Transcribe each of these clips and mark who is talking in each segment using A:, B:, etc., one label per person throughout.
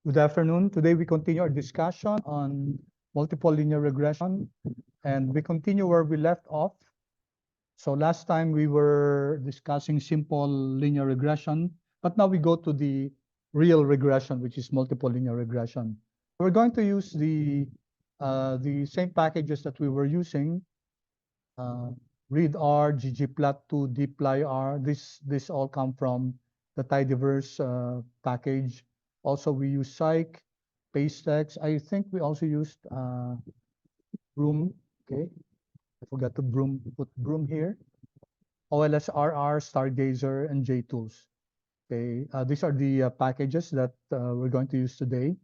A: Good afternoon. Today we continue our discussion on multiple linear regression, and we continue where we left off. So last time we were discussing simple linear regression, but now we go to the real regression, which is multiple linear regression. We're going to use the same packages that we were using, readr, ggplot2, dplyr. This all come from the tidyverse package. Also, we use Psych, Pastex. I think we also used Broom. Okay, I forgot to put Broom here. OLSRR, Stargazer, and JTools. Okay, these are the packages that we're going to use today.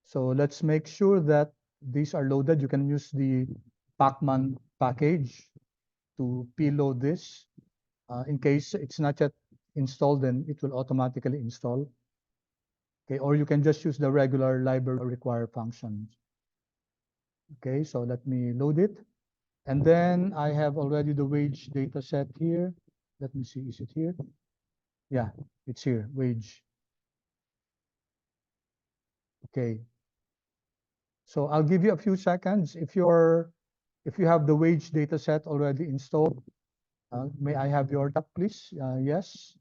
A: So let's make sure that these are loaded. You can use the Pacman package to payload this. In case it's not yet installed, then it will automatically install. Okay, or you can just use the regular library require functions. Okay, so let me load it. And then I have already the wage data set here. Let me see, is it here? Yeah, it's here, wage. Okay. So I'll give you a few seconds. If you have the wage data set already installed, may I have your tab, please? Yes.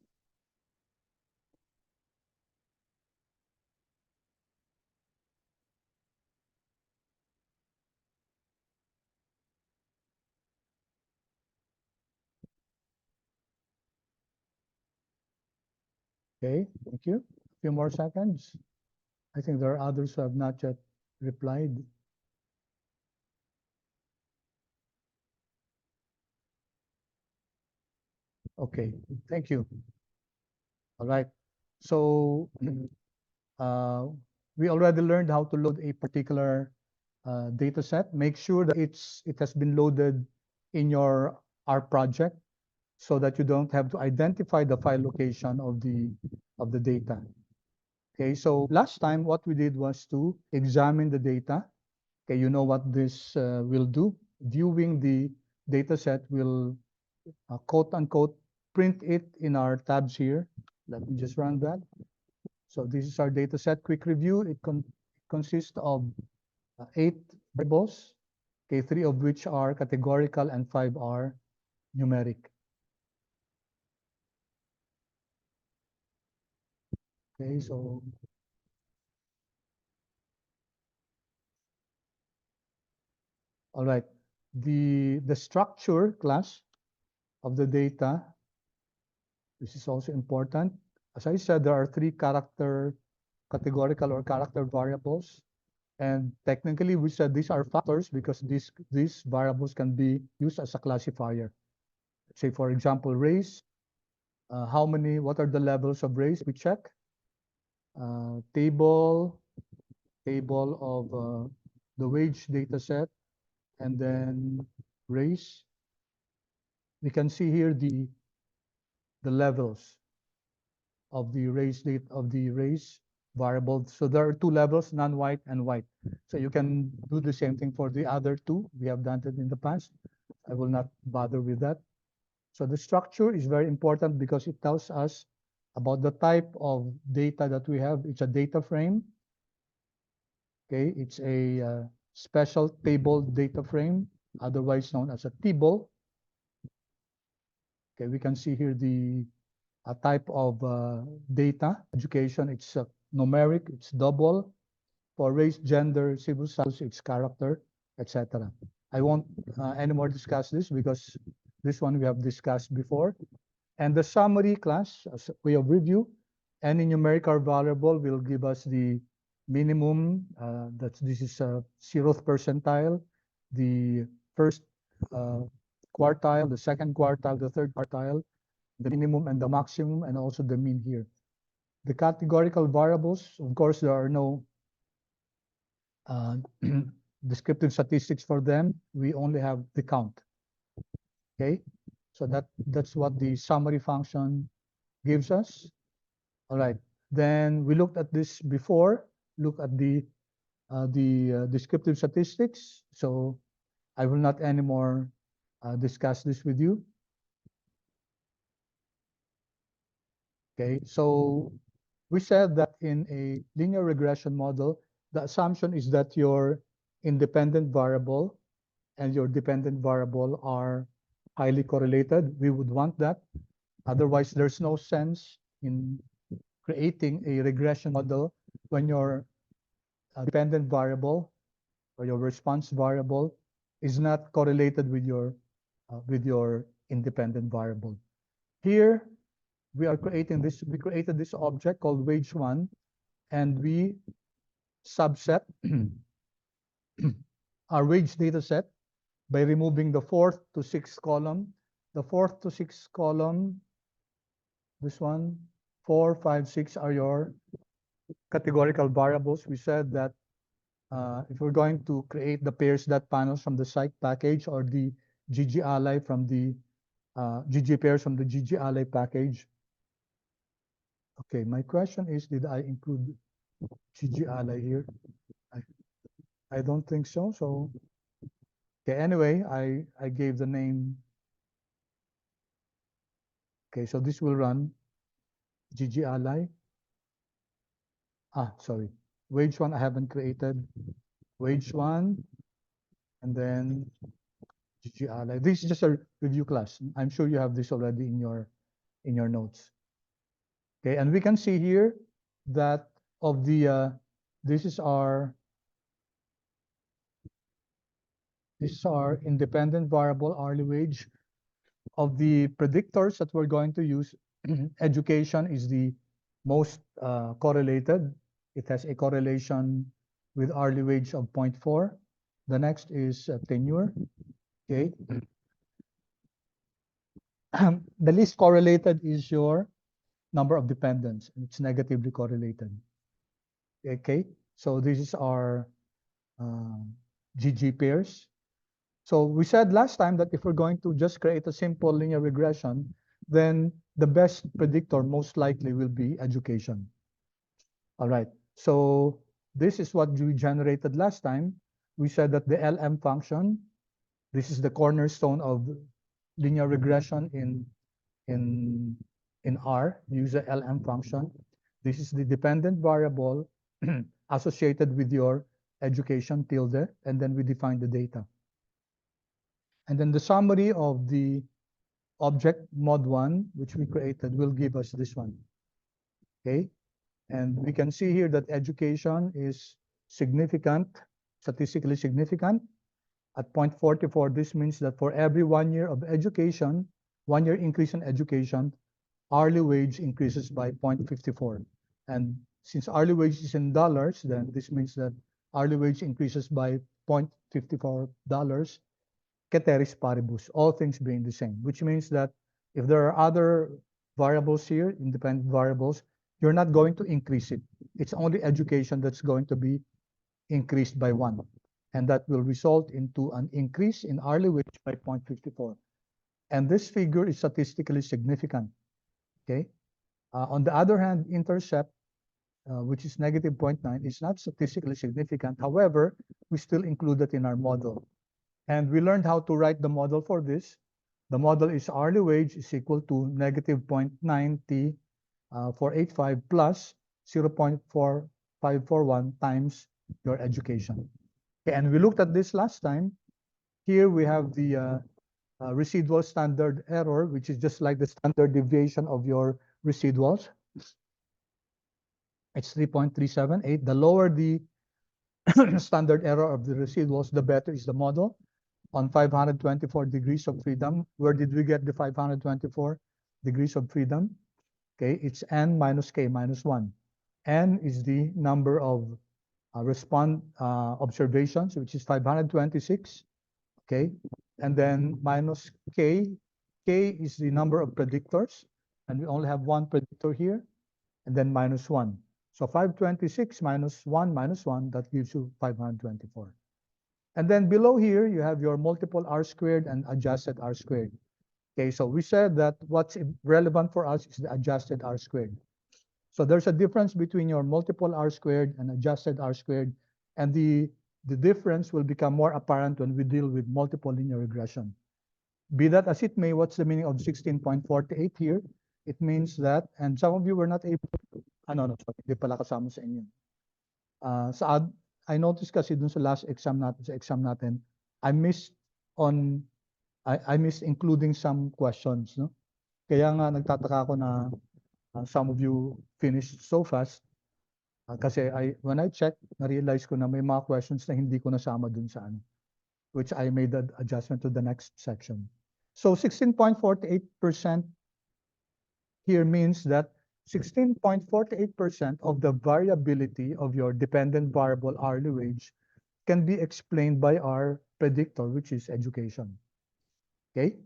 A: Okay, thank you. A few more seconds. I think there are others who have not yet replied. Okay, thank you. All right. So uh, we already learned how to load a particular data set. Make sure that it has been loaded in your R project so that you don't have to identify the file location of the data. Okay, so last time what we did was to examine the data. Okay, you know what this will do. Viewing the data set will quote unquote print it in our tabs here. Let me just run that. So this is our data set quick review. It consists of 8 variables, okay, 3 of which are categorical and 5 are numeric. Okay, so all right, the structure class of the data, this is also important. As I said, there are 3 categorical or character variables. And technically, we said these are factors because these variables can be used as a classifier. Say, for example, race. What are the levels of race? We check. Table of the wage data set, and then race. We can see here the levels of the race variable. So there are 2 levels, non-white and white. So you can do the same thing for the other 2. We have done it in the past. I will not bother with that. So the structure is very important because it tells us about the type of data that we have. It's a data frame. Okay, it's a special table data frame, otherwise known as a table. Okay, we can see here the type of data. Education, it's numeric, it's double. For race, gender, civil status, it's character, etc. I won't anymore discuss this because this one we have discussed before. And the summary class, as a way of review, any numerical variable will give us the minimum. This is a 0th percentile, the first quartile, the second quartile, the third quartile, the minimum and the maximum, and also the mean here. The categorical variables, of course, there are no descriptive statistics for them. We only have the count. Okay, so that's what the summary function gives us. All right. Then we looked at this before. Look at the descriptive statistics. So I will not anymore discuss this with you. Okay. So we said that in a linear regression model, the assumption is that your independent variable and your dependent variable are highly correlated. We would want that. Otherwise, there's no sense in creating a regression model when your dependent variable or your response variable is not correlated with your independent variable. Here, we created this object called wage1, and we subset our wage data set by removing the 4th to 6th column. The 4th to 6th column, this one, 4, 5, 6 are your categorical variables. We said that if we're going to create the pairs.panels from the psych package or the ggally from the ggpairs from the ggally package. Okay, my question is, did I include ggally here? I don't think so. So, okay, anyway, I gave the name. Okay, so this will run ggally. Sorry, wage1 I haven't created. Wage1, and then ggally. This is just a review class. I'm sure you have this already in your notes. Okay, and we can see here that of the this is our independent variable hourly wage. Of the predictors that we're going to use, education is the most correlated. It has a correlation with hourly wage of 0.4. The next is tenure. Okay. The least correlated is your number of dependents. It's negatively correlated. Okay. So this is our GG pairs. So we said last time that if we're going to just create a simple linear regression, then the best predictor most likely will be education. All right. So this is what we generated last time. We said that the LM function, this is the cornerstone of linear regression in R. Use the LM function. This is the dependent variable associated with your education tilde, and then we define the data. And then the summary of the object mod1, which we created, will give us this one. Okay. And we can see here that education is significant, statistically significant. At 0.44, this means that for every 1 year of education, 1 year increase in education, hourly wage increases by 0.54. And since hourly wage is in dollars, then this means that hourly wage increases by $0.54, ceteris paribus, all things being the same, which means that if there are other variables here, independent variables, you're not going to increase it. It's only education that's going to be increased by 1. And that will result into an increase in hourly wage by 0.54. And this figure is statistically significant. Okay. On the other hand, intercept, which is negative 0.9, is not statistically significant. However, we still include it in our model. And we learned how to write the model for this. The model is hourly wage is equal to negative 0.9T 485 plus 0.4541 times your education. Okay, and we looked at this last time. Here we have the residual standard error, which is just like the standard deviation of your residuals. It's 3.378. The lower the standard error of the residuals, the better is the model. On 524 degrees of freedom, where did we get the 524 degrees of freedom? Okay, it's n minus k minus 1. N is the number of observations, which is 526. Okay, and then minus k. K is the number of predictors, and we only have one predictor here, and then minus 1. So 526 minus 1 minus 1, that gives you 524. And then below here, you have your multiple R squared and adjusted R squared. Okay, so we said that what's relevant for us is the adjusted R squared. So there's a difference between your multiple R squared and adjusted R squared, and the difference will become more apparent when we deal with multiple linear regression. Be that as it may, what's the meaning of 16.48 here? It means that, and some of you were not able to No, sorry, hindi pala kasama sa inyo. I noticed kasi dun sa last exam natin, I missed on, I missed including some questions, no? Kaya nga nagtataka ako na some of you finished so fast. Kasi when I checked, na-realize ko na may mga questions na hindi ko nasama dun sa ano, which I made an adjustment to the next section. So 16.48% here means that 16.48% of the variability of your dependent variable hourly wage can be explained by our predictor, which is education. Okay?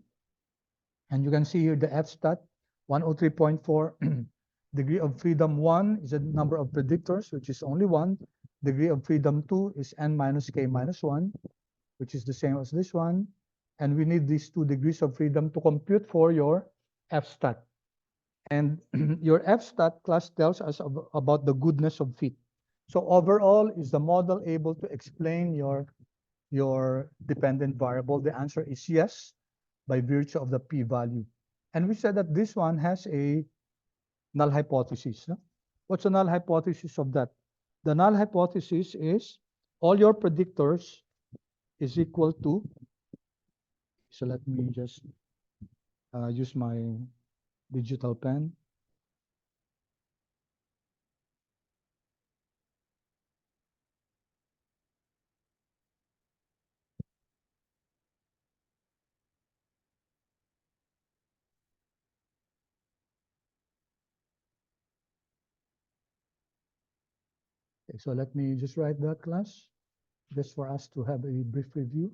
A: And you can see here the F-stat, 103.4. Degree of freedom 1 is the number of predictors, which is only 1. Degree of freedom 2 is n minus k minus 1, which is the same as this one. And we need these 2 degrees of freedom to compute for your F-stat. And your F-stat class tells us about the goodness of fit. So overall, is the model able to explain your dependent variable? The answer is yes, by virtue of the p-value. And we said that this one has a null hypothesis. No? What's the null hypothesis of that? The null hypothesis is all your predictors is equal to, so let me just use my digital pen. Okay, so let me just write that, class, just for us to have a brief review.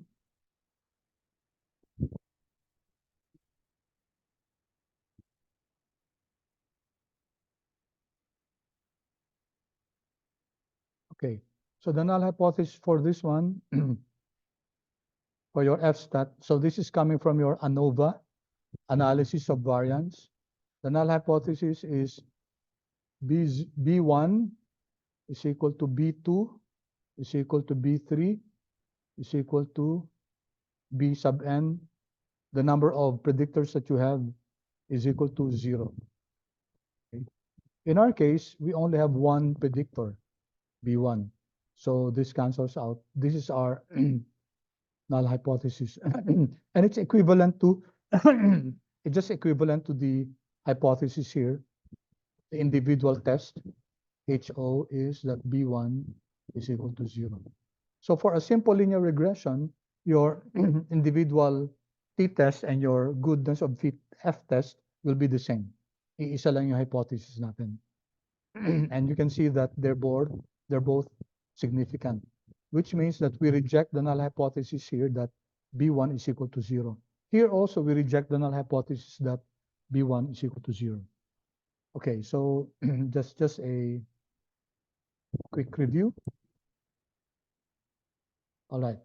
A: Okay, so the null hypothesis for this one, for your F-stat, so this is coming from your ANOVA, analysis of variance. The null hypothesis is B1 is equal to B2 is equal to B3 is equal to B sub n. The number of predictors that you have is equal to 0. Okay. In our case, we only have one predictor, B1. So this cancels out. This is our null hypothesis. And it's equivalent to, it's just equivalent to the hypothesis here. The individual test, HO, is that B1 is equal to 0. So for a simple linear regression, your individual t-test and your goodness of fit f-test will be the same. Iisa lang yung hypothesis natin. And you can see that they're both significant, which means that we reject the null hypothesis here that B1 is equal to 0. Here also we reject the null hypothesis that B1 is equal to 0. Okay, so just a quick review. All right.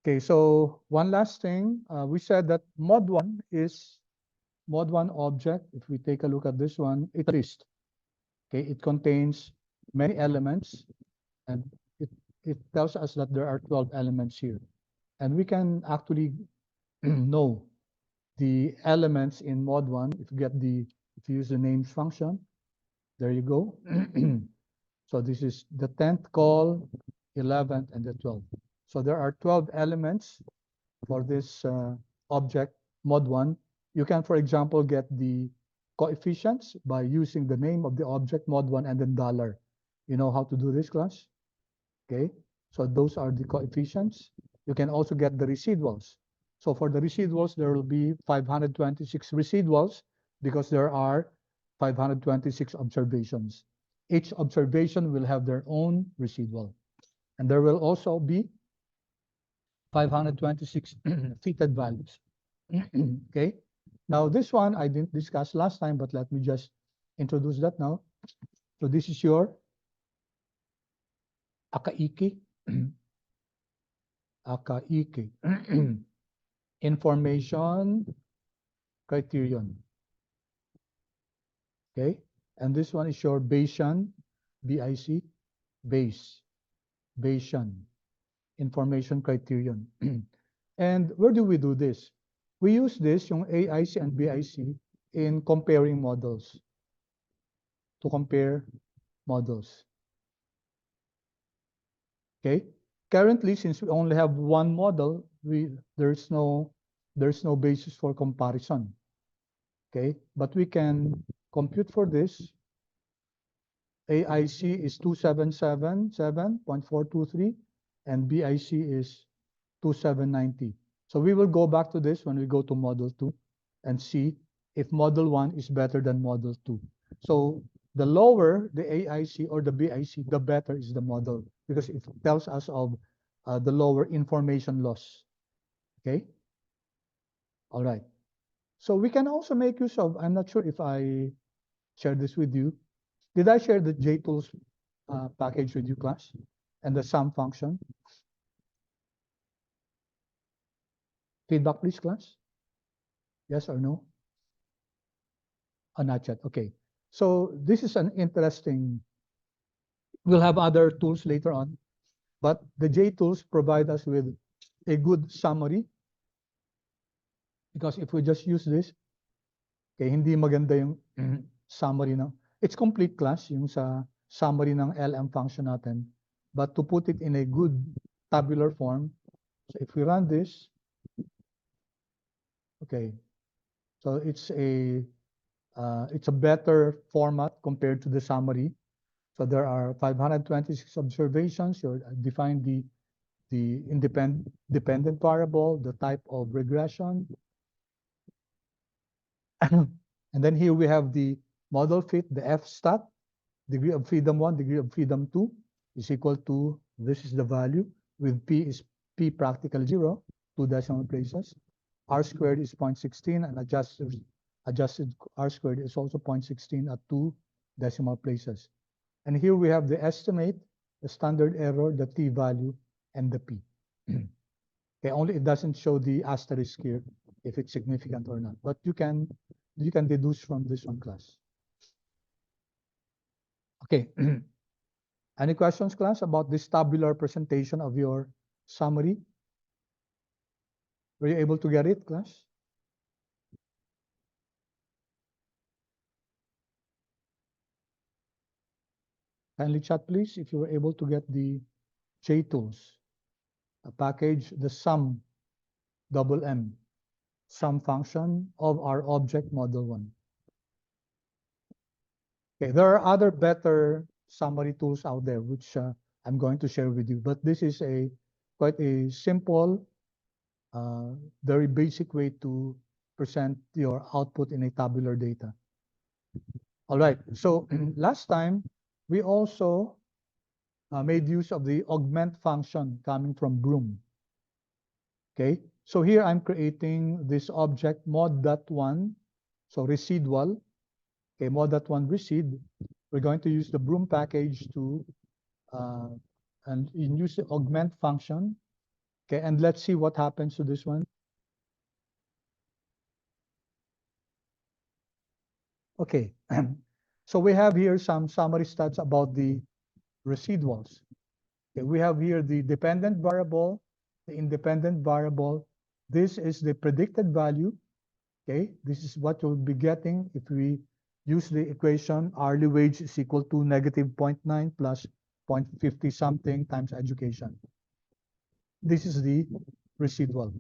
A: Okay, so one last thing. We said that mod 1 is mod 1 object. If we take a look at this one, it's a list. Okay, it contains many elements, and it tells us that there are 12 elements here. And we can actually know the elements in mod 1 if you use the names function. There you go. So this is the 10th call, 11th, and the 12th. So there are 12 elements for this object mod 1. You can, for example, get the coefficients by using the name of the object mod 1 and then dollar. You know how to do this, class? Okay, so those are the coefficients. You can also get the residuals. So for the residuals, there will be 526 residuals because there are 526 observations. Each observation will have their own residual. And there will also be 526 fitted values. Okay, now this one I didn't discuss last time, but let me just introduce that now. So this is your Akaike. Akaike. Information criterion. Okay, and this one is your Bayesian, BIC, Bayesian information criterion. And where do we do this? We use this, yung AIC and BIC, in comparing models, to compare models. Okay. Currently, since we only have one model, there's no basis for comparison. Okay, but we can compute for this. AIC is 2777.423 and BIC is 2790. So we will go back to this when we go to model 2 and see if model 1 is better than model 2. So the lower the AIC or the BIC, the better is the model because it tells us of the lower information loss. Okay? All right. So we can also make use of, I'm not sure if I shared this with you. Did I share the JTools package with you, class? And the sum function? Feedback, please, class? Yes or no? Oh, not yet. Okay. So this is an interesting, we'll have other tools later on, but the JTools provide us with a good summary because if we just use this, okay, hindi maganda yung summary na. It's complete, class, yung sa summary ng LM function natin. But to put it in a good tabular form, so if we run this, okay, so it's a better format compared to the summary. So there are 526 observations. You define the dependent variable, the type of regression. And then here we have the model fit, the F stat, degree of freedom 1, degree of freedom 2 is equal to, this is the value, with P is P practical 0, 2 decimal places. R squared is 0.16 and adjusted R squared is also 0.16 at 2 decimal places. And here we have the estimate, the standard error, the T value, and the P. Okay, only it doesn't show the asterisk here if it's significant or not. But you can deduce from this one, class. Okay. Any questions, class, about this tabular presentation of your summary? Were you able to get it, class? Kindly chat, please, if you were able to get the JTools package, the sum, double M, sum function of our object model 1. Okay, there are other better summary tools out there, which I'm going to share with you, but this is quite a simple, very basic way to present your output in a tabular data. All right, so last time we also made use of the augment function coming from Broom. Okay, so here I'm creating this object mod.1, so residual. Okay, mod.1 recede. We're going to use the Broom package to and use the augment function. Okay, and let's see what happens to this one. Okay, so we have here some summary stats about the residuals. Okay, we have here the dependent variable, the independent variable. This is the predicted value. Okay, this is what you'll be getting if we use the equation hourly wage is equal to negative 0.9 plus 0.50 something times education. This is the residual.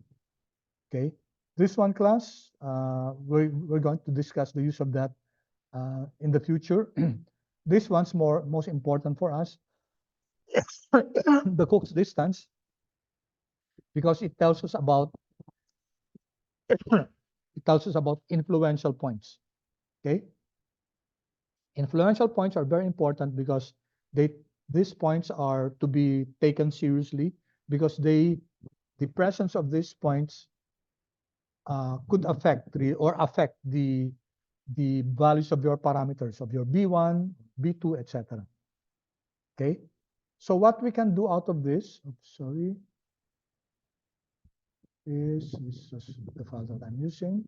A: Okay, this one, class, we're going to discuss the use of that in the future. This one's most important for us, the Cook's distance, because it tells us about influential points. Okay, influential points are very important because these points are to be taken seriously because the presence of these points could affect the values of your parameters of your B1, B2, etc. Okay, so what we can do out of this, this is the file that I'm using.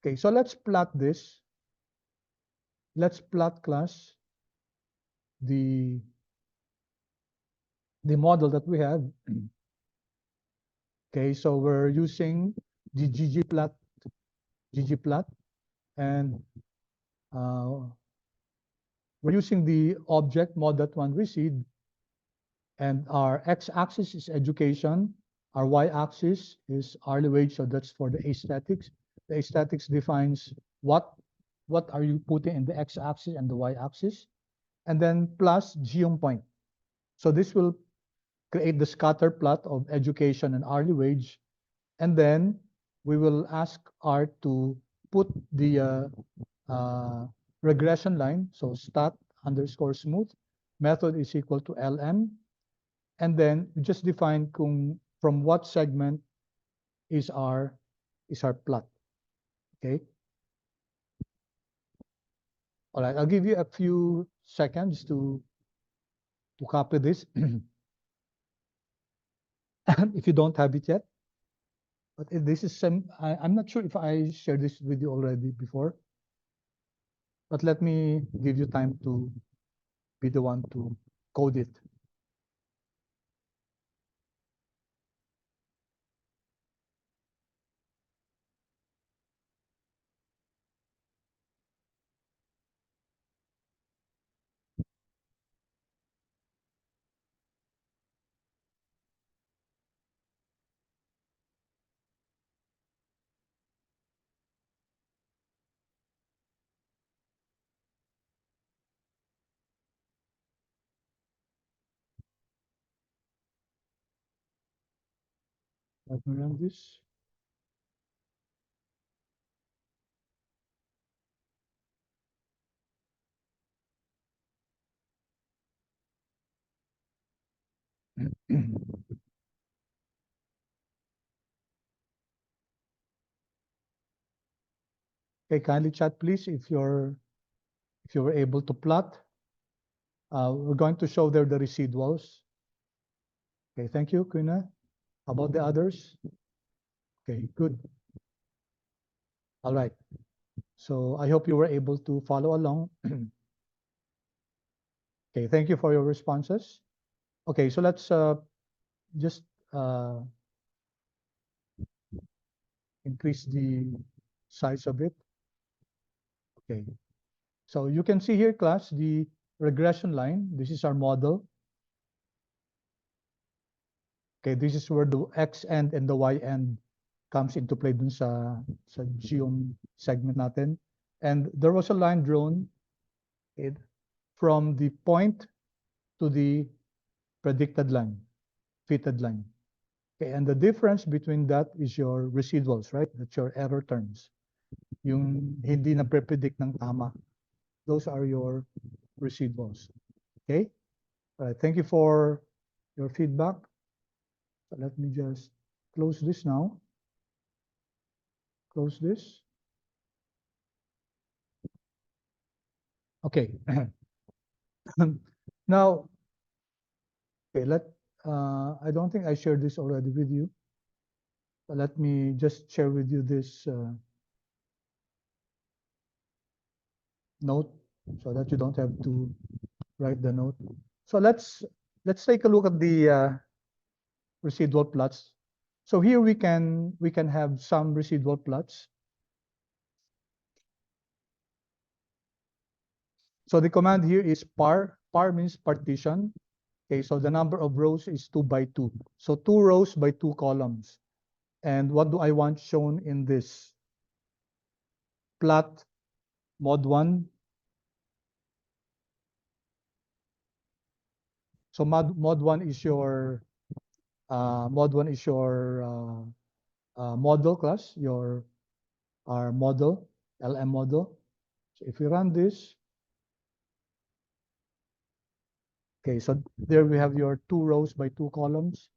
A: Okay, so let's plot this. Let's plot, class, the model that we have. Okay, so we're using the ggplot ggplot, and we're using the object mod.1 reseed, and our x-axis is education, our y-axis is hourly wage, so that's for the aesthetics. The aesthetics defines what are you putting in the x-axis and the y-axis, and then plus geom point. So this will create the scatter plot of education and hourly wage, and then we will ask R to put the regression line, so stat underscore smooth, method is equal to lm, and then we just define from what segment is our plot. Okay. All right, I'll give you a few seconds to copy this if you don't have it yet. But this is I'm not sure if I shared this with you already before, but let me give you time to be the one to code it. Let me run this. Okay, kindly chat please if you're able to plot. We're going to show there the residuals. Okay, thank you, Kuna. How about the others? Okay, good. All right. So I hope you were able to follow along. Okay, thank you for your responses. Okay, so let's just increase the size of it. Okay, so you can see here, class, the regression line. This is our model. Okay, this is where the x end and the y end comes into play dun sa geom segment natin. And there was a line drawn from the point to the predicted line, fitted line. Okay, and the difference between that is your residuals, right? That's your error terms. Yung hindi na pre-predict ng tama. Those are your residuals. Okay? All right, thank you for your feedback. So let me just close this now. Close this. Okay. Now, okay, I don't think I shared this already with you. But let me just share with you this note so that you don't have to write the note. So let's take a look at the residual plots. So here we can have some residual plots. So the command here is par. Par means partition. Okay, so the number of rows is 2 by 2. So 2 rows by 2 columns. And what do I want shown in this? Plot mod 1. So mod 1 is your model class, our model, LM model. So if we run this, okay, so there we have your 2 rows by 2 columns.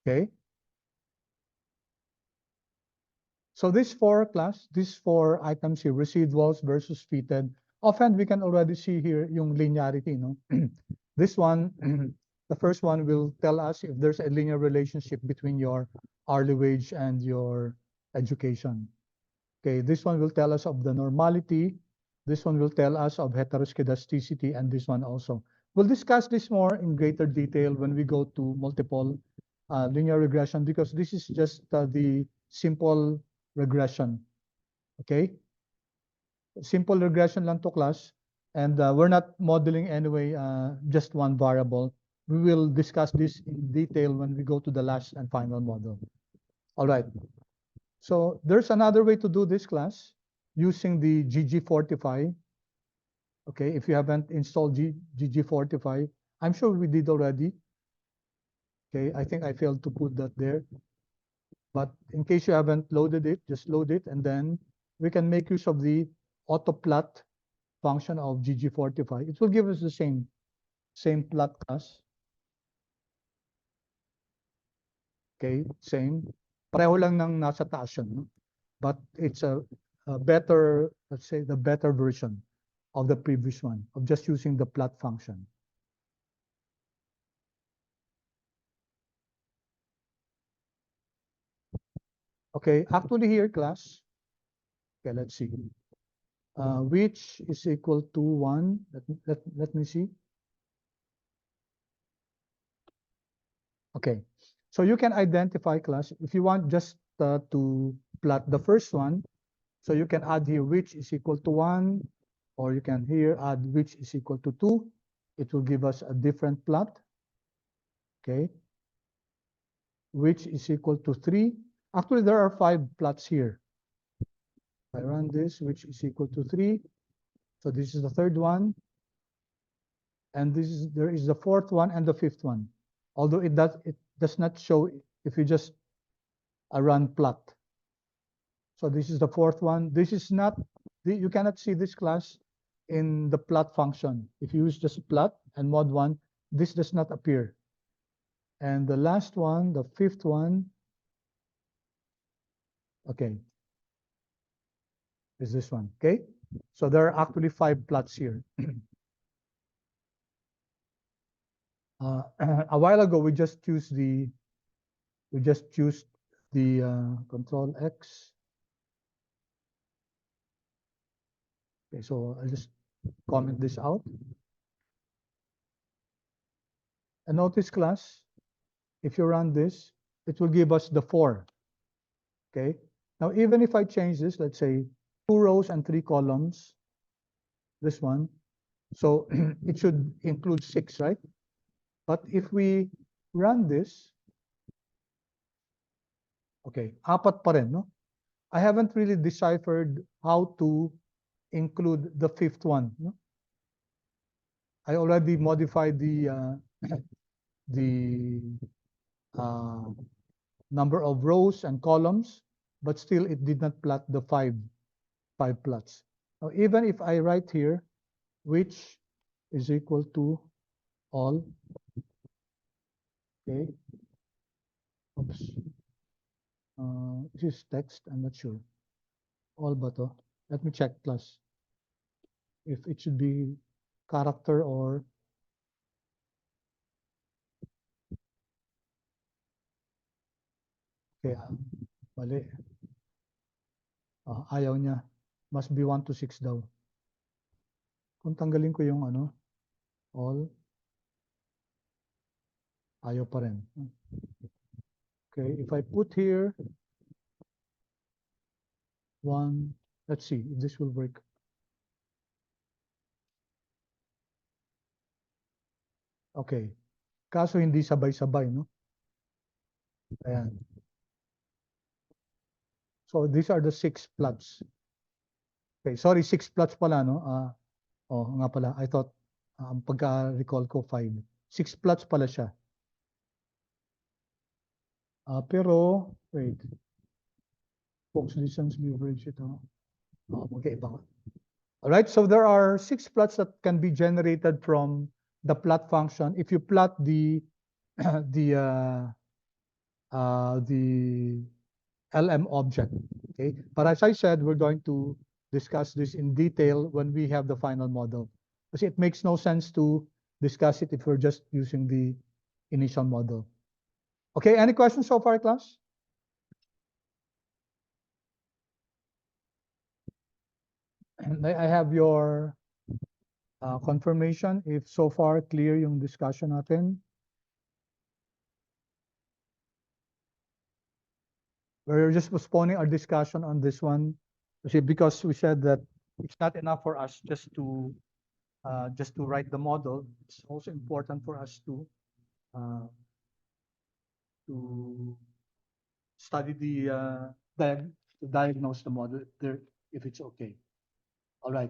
A: Okay. So this four items here, residuals versus fitted, often we can already see here yung linearity, no? This one The first one will tell us if there's a linear relationship between your hourly wage and your education. Okay, this one will tell us of the normality. This one will tell us of heteroscedasticity, and this one also. We'll discuss this more in greater detail when we go to multiple linear regression, because this is just the simple regression. Okay, simple regression lang to class, and we're not modeling anyway just one variable. We will discuss this in detail when we go to the last and final model. All right. So there's another way to do this class using the ggfortify. Okay, if you haven't installed ggfortify, I'm sure we did already. Okay, I think I failed to put that there. But in case you haven't loaded it, just load it, and then we can make use of the autoplot function of ggfortify. It will give us the same plot class. Okay, same. Pareho lang ng nasa taas yun, no? But it's a better, let's say, the better version of the previous one, of just using the plot function. Okay, actually here, class, okay, let's see. Which is equal to 1. Let me see. Okay, so you can identify, class, if you want just to plot the first one, so you can add here which is equal to 1, or you can here add which is equal to 2. It will give us a different plot. Okay, which is equal to 3. Actually, there are 5 plots here. I run this, which is equal to 3. So this is the third one. And there is the fourth one and the fifth one. Although it does not show if you just run plot. So this is the fourth one. This is not, you cannot see this class in the plot function. If you use just plot and mod 1, this does not appear. And the last one, the fifth one, okay, is this one. Okay, so there are actually 5 plots here. A while ago, we just used the control X. Okay, so I'll just comment this out. And notice, class, if you run this, it will give us the 4. Okay, now even if I change this, let's say 2 rows and 3 columns, this one, so it should include 6, right? But if we run this, okay, 4 pa rin, no? I haven't really deciphered how to include the fifth one, no? I already modified the number of rows and columns, but still it did not plot the five plots. Now, even if I write here, which is equal to all, okay, oops, this is text, I'm not sure, all but, let me check plus, if it should be character or, okay, mali. Ayaw niya. Must be 1 to 6 daw. Kung tanggalin ko yung ano, all, ayaw pa rin. Okay, if I put here 1, let's see if this will work. Okay. Kaso hindi sabay-sabay, no? Ayan. So these are the 6 plots. Okay, sorry, 6 plots pala, no? Nga pala, I thought, pagka-recall ko 5. 6 plots pala siya. Pero, wait. Fox distance leverage ito. Okay, iba. All right, so there are 6 plots that can be generated from the plot function. If you plot the LM object, okay? But as I said, we're going to discuss this in detail when we have the final model. Because it makes no sense to discuss it if we're just using the initial model. Okay, any questions so far, class? And may I have your confirmation if so far clear yung discussion natin? We're just postponing our discussion on this one because we said that it's not enough for us just to write the model. It's also important for us uh, to study to diagnose the model there if it's okay. All right.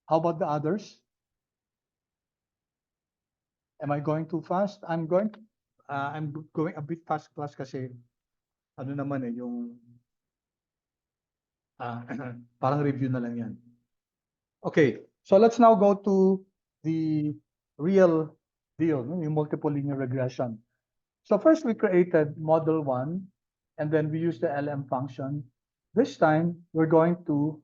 A: How about the others? Am I going too fast? I'm going a bit fast class kasi ano naman yung parang review na lang yan. Okay, so let's now go to the real deal, no? Yung multiple linear regression. So first we created model 1 and then we used the LM function. This time we're going to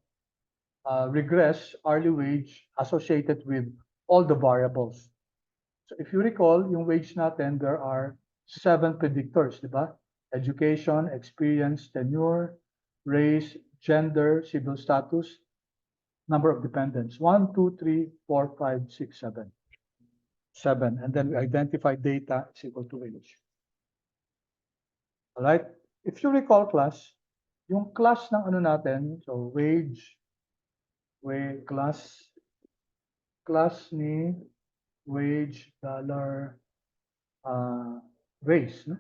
A: regress hourly wage associated with all the variables. So if you recall, yung wage natin, there are 7 predictors, di ba? Education, experience, tenure, race, gender, civil status, number of dependents. 1, 2, 3, 4, 5, 6, 7. 7. And then we identify data is equal to wage. All right? If you recall, class, yung class ng ano natin, so wage, class ni wage, dollar, race, no?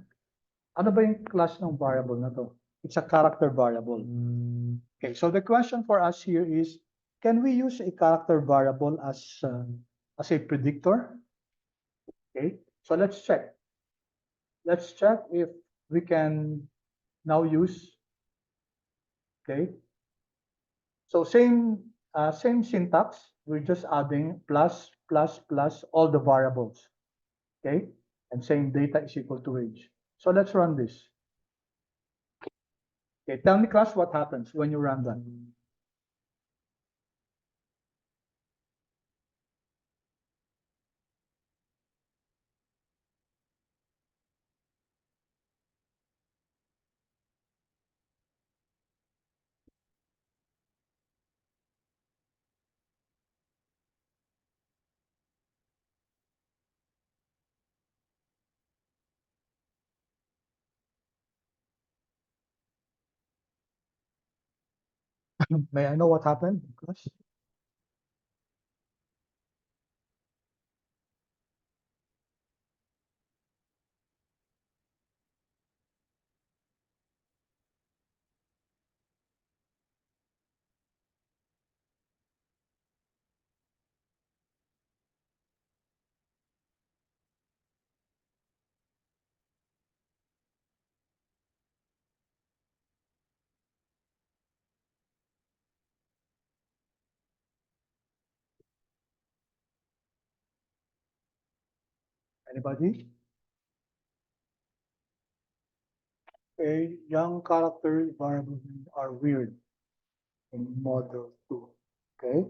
A: Ano ba yung class ng variable na to? It's a character variable. Okay, so the question for us here is, can we use a character variable as a predictor? Okay, so let's check. Let's check if we can now use, okay. So same syntax, we're just adding plus, plus, plus all the variables, okay? And saying data is equal to age. So let's run this. Okay, tell me class what happens when you run that. May I know what happened, class? Anybody? Okay, young character variables are weird in model 2. Okay?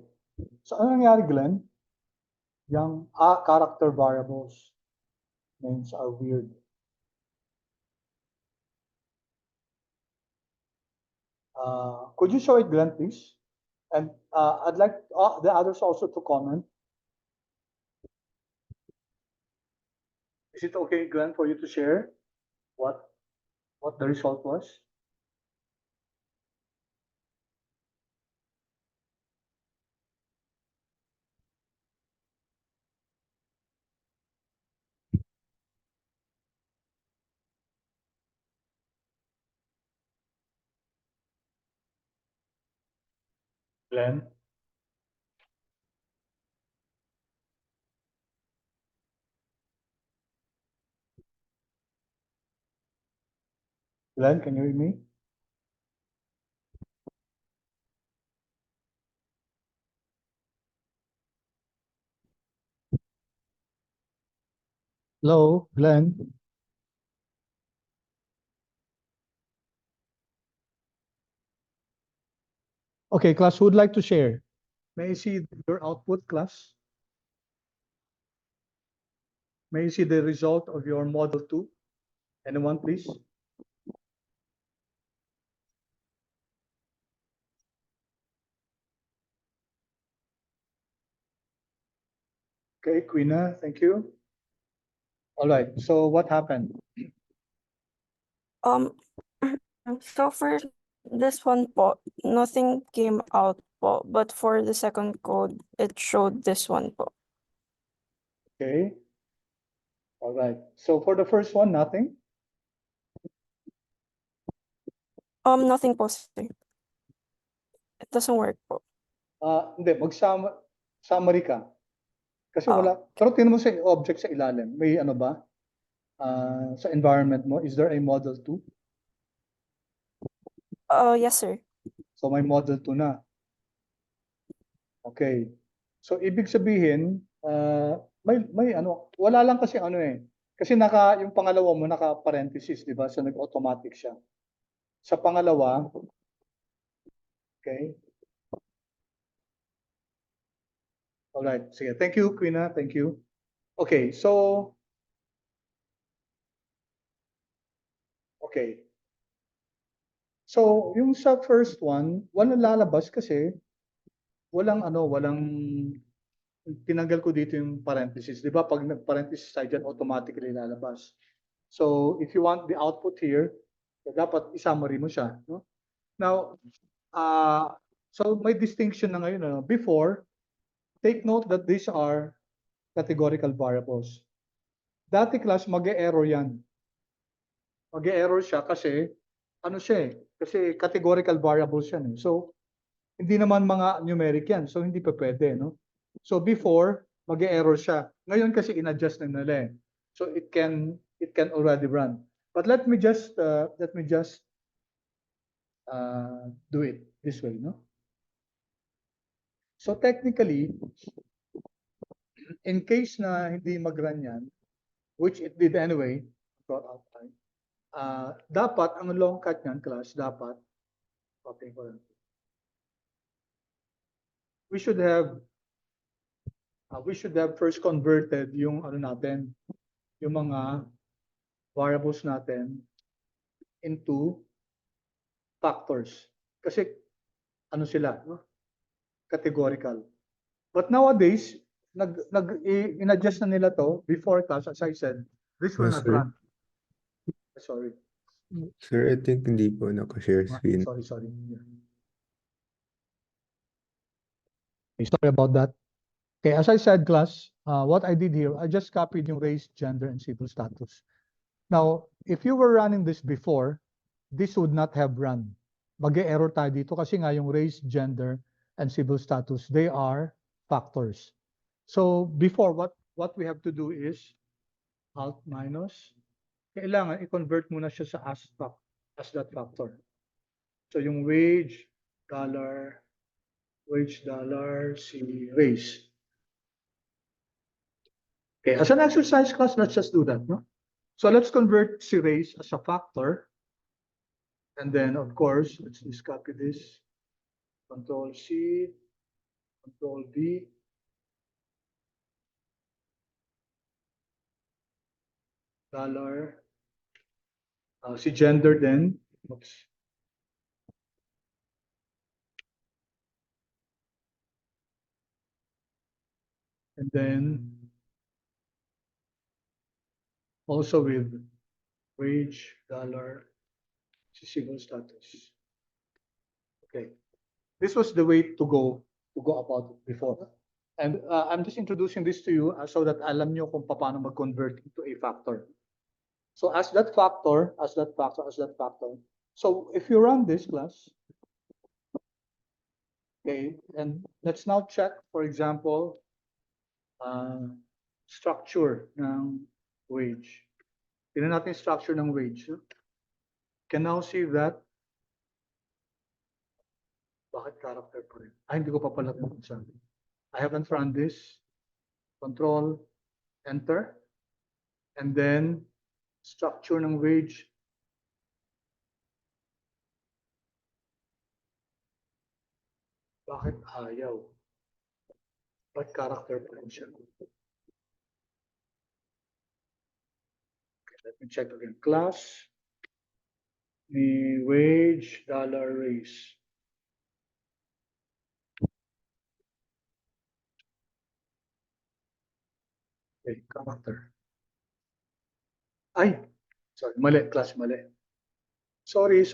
A: So ano nangyari, Glenn? Young character variables names are weird. Could you show it, Glenn, please? And I'd like the others also to comment. Is it okay, Glenn, for you to share what the result was? Glenn? Glenn, can you hear me? Hello, Glenn? Okay, class, who would like to share? May I see your output, class? May you see the result of your model 2? Anyone, please? Okay, Quina, thank you. All right, so what happened?
B: Um, so for this one po, nothing came out po, but for the second code, it showed this one po.
A: Okay. All right. So for the first one, nothing?
B: Nothing po, sir. It doesn't work po.
A: Hindi, summary ka. Kasi
B: Ah.
A: wala, pero tingnan mo sa object sa ilalim. May ano ba? Sa environment mo, is there a model 2?
B: Yes, sir.
A: So may model 2 na. Okay. So ibig sabihin, may ano, wala lang kasi ano eh. Kasi yung pangalawa mo naka parenthesis, di ba? So nag-automatic siya. Sa pangalawa, okay. All right. Sige. Thank you, Quina. Thank you. Okay. So, okay. So, yung sa first one, walang lalabas kasi walang tinanggal ko dito yung parenthesis. Di ba? Pag nag-parenthesis tayo dyan, automatically lalabas. So, if you want the output here, dapat i-summary mo siya. No? Now, so may distinction na ngayon. No? Before, take note that these are categorical variables. Dati class, mag-e-error yan. Mag-e-error siya kasi, ano siya eh, kasi categorical variables yan eh. So, hindi naman mga numeric yan. So, hindi pa pwede, no? So, before, mag-e-error siya. Ngayon kasi in-adjust na nila eh. So, it can already run. But let me just do it this way, no? So, technically, in case na hindi mag-run yan, which it did anyway, brought out time, dapat, ang long cut niyan, class, dapat, okay, we should have first converted yung ano natin, yung mga variables natin into factors. Kasi ano sila, no? Categorical. But nowadays, in-adjust na nila to before class, as I said, this will
C: Yes,
A: not
C: sir.
A: run. Sorry.
C: Sir, I think hindi po naka-share screen.
A: Sorry. Okay, sorry about that. Okay, as I said, class, what I did here, I just copied yung race, gender, and civil status. Now, if you were running this before, this would not have run. Mag-e-error tayo dito kasi nga yung race, gender, and civil status, they are factors. So before, what we have to do is alt minus. Kailangan i-convert muna siya sa as that factor. So yung wage, dollar, si race. Okay, as an exercise class, let's just do that, no? So let's convert si race as a factor. And then, of course, let's just copy this. Control C, Control V. Dollar. Si gender then. Oops. And then also with wage, dollar, civil status. Okay. This was the way to go about it before. And I'm just introducing this to you so that alam nyo kung paano mag-convert into a factor. So as that factor. So if you run this class, okay, and let's now check, for example, structure ng wage. Tingnan natin structure ng wage. Can now see that. Bakit character pa rin? Hindi ko pa pala pinunsan. I haven't run this. Control, enter. And then, structure ng wage. Bakit ayaw? Ba't character pa rin siya? Let me check again. Class, the wage dollar raise. Okay, character. Ay, sorry, mali, class mali. Sorry.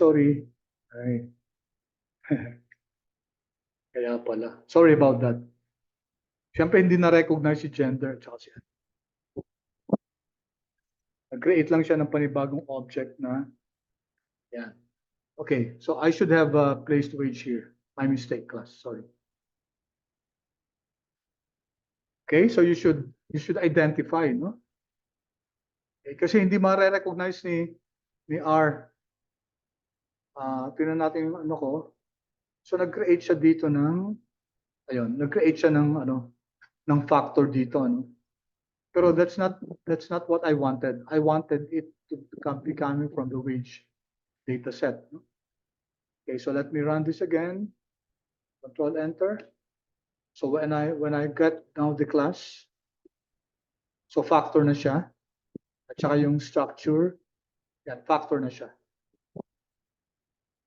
A: Ay. Kaya pala. Sorry about that. Siyempre, hindi na-recognize si gender at saka si ano. Nag-create lang siya ng panibagong object na yan. Okay, so I should have placed wage here. My mistake, class. Sorry. Okay, so you should identify, no? Okay, kasi hindi ma-recognize ni R. Tingnan natin yung ano ko. So nag-create siya dito ng ayun, nag-create siya ng ano ng factor dito, ano. Pero that's not what I wanted. I wanted it to be coming from the wage data set. No? Okay, so let me run this again. Control enter. So when I get now the class, so factor na siya. At saka yung structure, yan, factor na siya.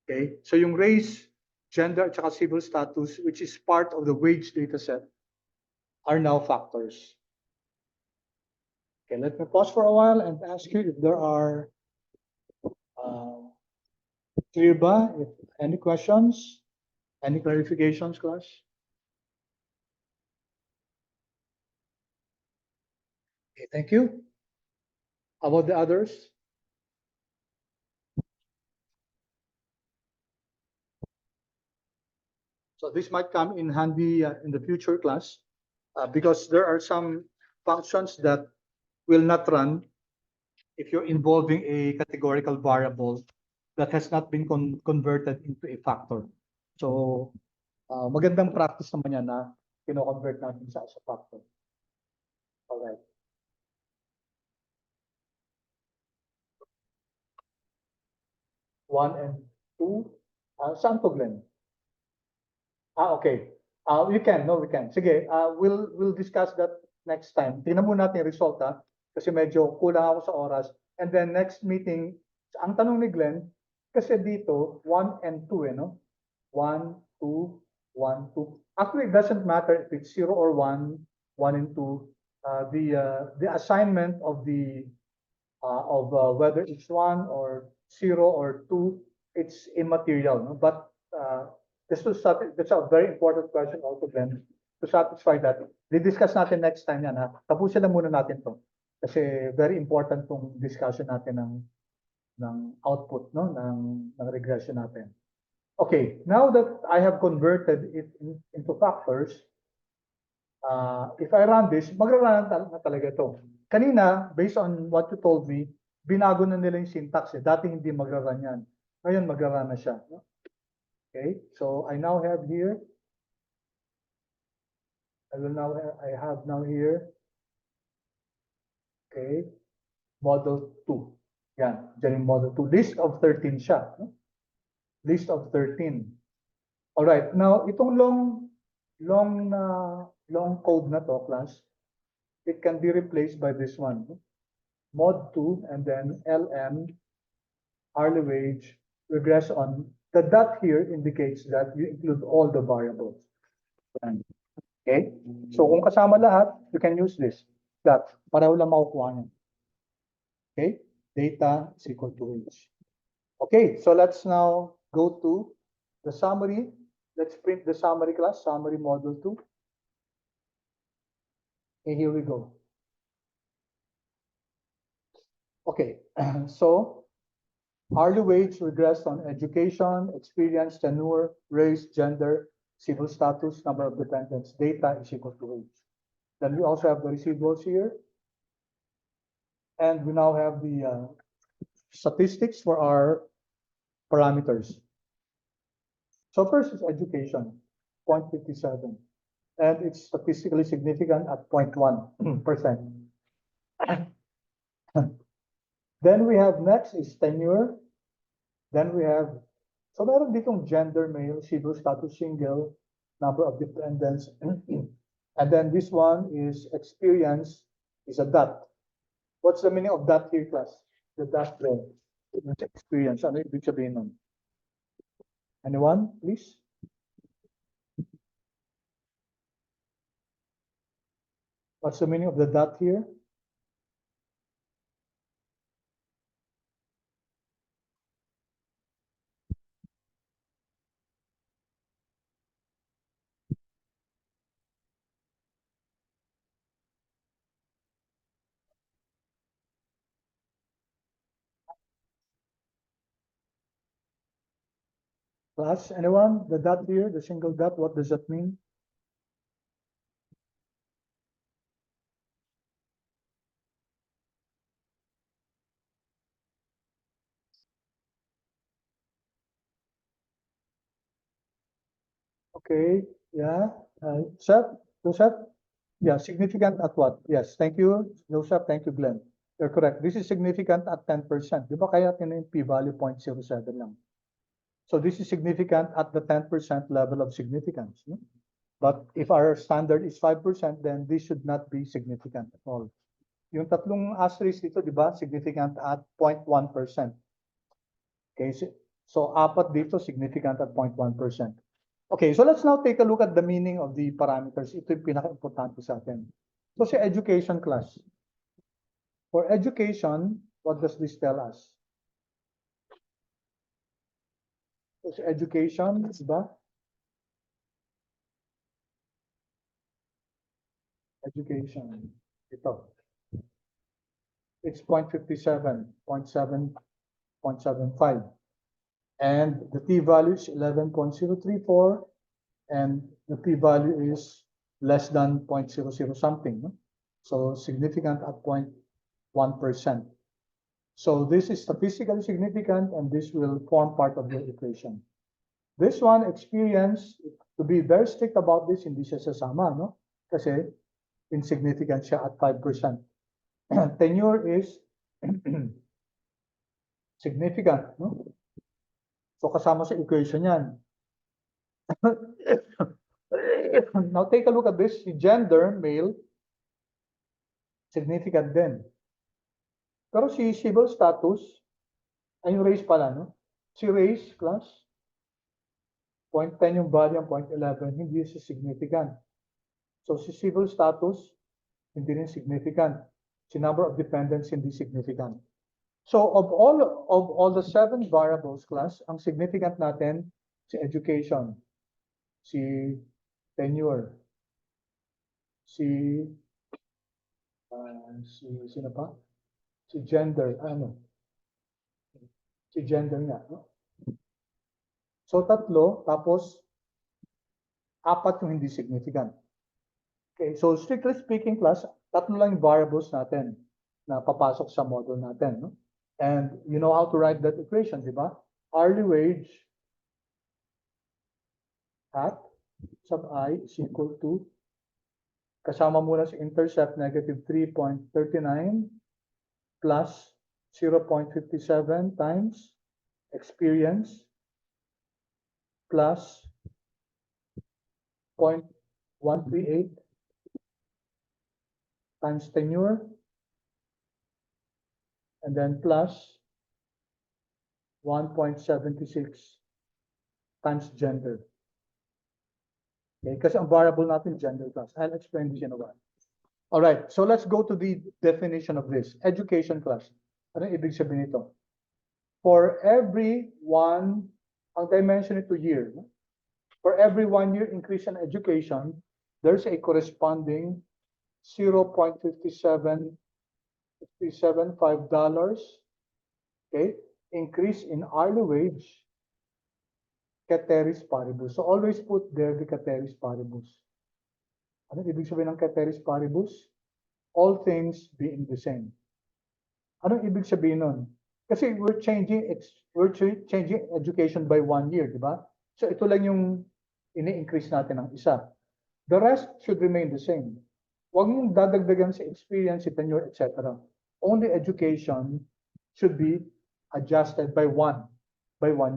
A: Okay, so yung race, gender, at saka civil status, which is part of the wage data set, are now factors. Okay, let me pause for a while and ask you if there are clear ba? If any questions, any clarifications, class? Okay, thank you. How about the others? So this might come in handy in the future class because there are some functions that will not run if you're involving a categorical variable that has not been converted into a factor. So magandang practice naman yan na kino-convert natin sa factor. All right. One and two. Saan to, Glenn? Okay. We can. Sige, we'll discuss that next time. Tingnan muna natin yung result, ha? Kasi medyo kulang ako sa oras. And then next meeting, ang tanong ni Glenn, kasi dito, 1 and 2, no? 1, 2, 1, 2. Actually, it doesn't matter if it's 0 or 1, 1 and 2. The assignment of whether it's 1 or 0 or 2, it's immaterial, no? But that's a very important question also, Glenn. To satisfy that, di-discuss natin next time yan, ha? Tapusin lang muna natin to. Kasi very important tong discussion natin ng output, no? ng regression natin. Okay, now that I have converted it into factors, if I run this, magra-run na talaga ito. Kanina, based on what you told me, binago na nila yung syntax. Dati hindi magra-run yan. Ngayon magra-run na siya. No? Okay, so I now have here, I have now here, okay, model 2. Yan, dyan yung model 2. List of 13 siya. No? List of 13. All right, now itong long code na to, class, it can be replaced by this one. No? Mod 2 and then LM, hourly wage, regress on. The dot here indicates that you include all the variables. Okay? So kung kasama lahat, you can use this. That, pareho lang makukuha niya. Okay? Data is equal to wage. Okay, so let's now go to the summary. Let's print the summary class, summary model 2. Okay, here we go. Okay, so hourly wage regressed on education, experience, tenure, race, gender, civil status, number of dependents. Data is equal to wage. Then we also have the receivables here. And we now have the statistics for our parameters. So first is education, 0.57. And it's statistically significant at 0.1%. Then we have next is tenure. Then we have, so meron ditong gender, male, civil status, single, number of dependents. And then this one is experience, is a dot. What's the meaning of dot here, class? the dot there. Yung sa experience, ano ibig sabihin nun? Anyone, please? What's the meaning of the dot here? Class, anyone? The dot here, the single dot, what does that mean? Okay, yeah. Joseph? Yeah, significant at what? Yes, thank you, Joseph. Thank you, Glenn. You're correct. This is significant at 10%. Di ba kaya yung p-value 0.07 lang? So this is significant at the 10% level of significance. No? But if our standard is 5%, then this should not be significant at all. Yung tatlong asterisk dito, di ba? Significant at 0.1%. Okay, so apat dito, significant at 0.1%. Okay, so let's now take a look at the meaning of the parameters. Ito yung pinaka-importante sa atin. So sa education class. For education, what does this tell us? So sa education, diba? Education. Ito. It's 0.57, 0.75. And the p-value is 11.034, and the p-value is less than 0.00 something. No? So significant at 0.1%. So this is statistically significant, and this will form part of the equation. This one, experience, to be very strict about this, hindi siya sasama, no? Kasi insignificant siya at 5%. Tenure is significant, no? So kasama sa equation yan. Now take a look at this. Si gender, male, significant din. Pero si civil status, ay yung race pala, no? Si race, class, 0.10 yung value, 0.11, hindi siya significant. So si civil status, hindi rin significant. Si number of dependents, hindi significant. So of all the 7 variables, class, ang significant natin si education, si tenure, si sino pa? Si gender, si gender nga, no? So tatlo, tapos 4 yung hindi significant. Okay, so strictly speaking, class, tatlo lang yung variables natin na papasok sa model natin, no? And you know how to write that equation, di ba? Hourly wage at sub I is equal to, kasama muna si intercept, negative 3.39 plus 0.57 times experience plus 0.138 times tenure, and then plus 1.76 times gender. Okay, kasi ang variable natin gender class. I'll explain this in a while. All right, so let's go to the definition of this. Education class. Ano ibig sabihin nito? For every one, ang dimension ito year, no? For every 1 year increase in education, there's a corresponding $0.5775, okay, increase in hourly wage, ceteris paribus. So always put there the ceteris paribus. Ano ibig sabihin ng ceteris paribus? All things being the same. Ano ibig sabihin nun? Kasi we're changing education by 1 year, di ba? So ito lang yung ini-increase natin ng isa. The rest should remain the same. Huwag mong dadagdagan sa experience, sa tenure, etc. Only education should be adjusted by 1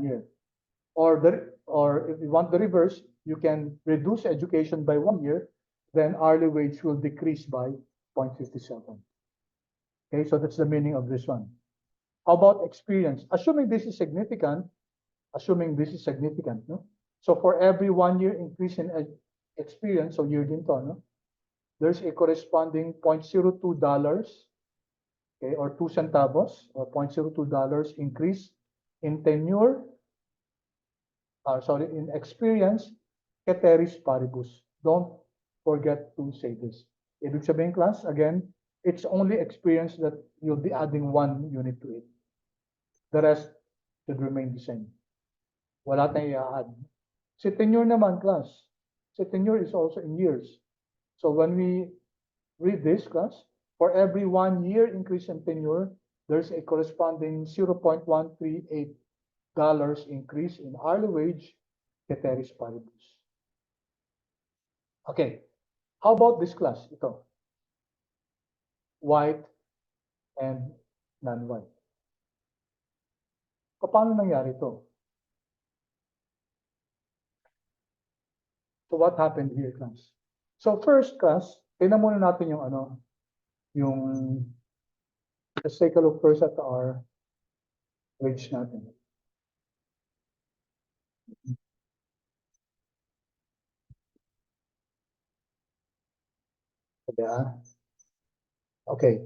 A: year. Or if you want the reverse, you can reduce education by 1 year, then hourly wage will decrease by 0.57. Okay, so that's the meaning of this one. How about experience? Assuming this is significant, no? So for every 1 year increase in experience, so year din to, no? There's a corresponding $0.02, okay, or 2 centavos, or $0.02 increase in tenure, in experience, ceteris paribus. Don't forget to say this. Ibig sabihin, class, again, it's only experience that you'll be adding 1 unit to it. The rest should remain the same. Wala tayong i-add. Si tenure naman, class. Si tenure is also in years. So when we read this, class, for every 1 year increase in tenure, there's a corresponding $0.138 increase in hourly wage, ceteris paribus. Okay, how about this class? Ito. White and non-white. Paano nangyari ito? So what happened here, class? So first, class, tingnan muna natin yung let's take a look first at our wage natin. Okay.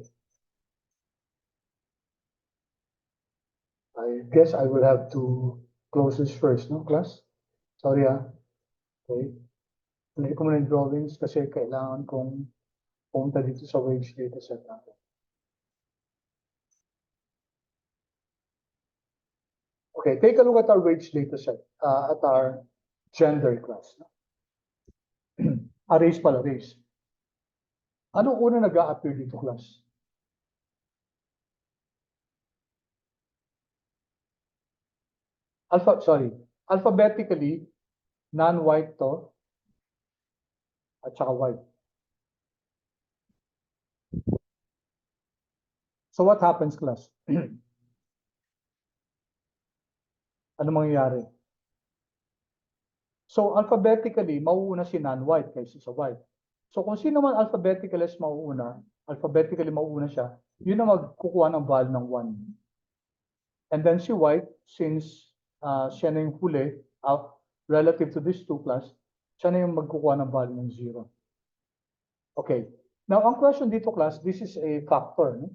A: I guess I will have to close this first, no, class? Sorry, Okay. Tuloy ko muna yung drawings kasi kailangan kong pumunta dito sa wage data set natin. Okay, take a look at our wage data set, at our gender class. Race pala, race. Anong una nag-a-appear dito, class? Alphabetically, non-white to, at saka white. So what happens, class? Ano mangyayari? So alphabetically, mauuna si non-white kaysa sa white. So kung sino man alphabetically mauuna siya, yun ang magkukuha ng value ng 1. And then si white, since siya na yung huli, relative to these two class, siya na yung magkukuha ng value ng 0. Okay. Now, ang question dito, class, this is a factor. No?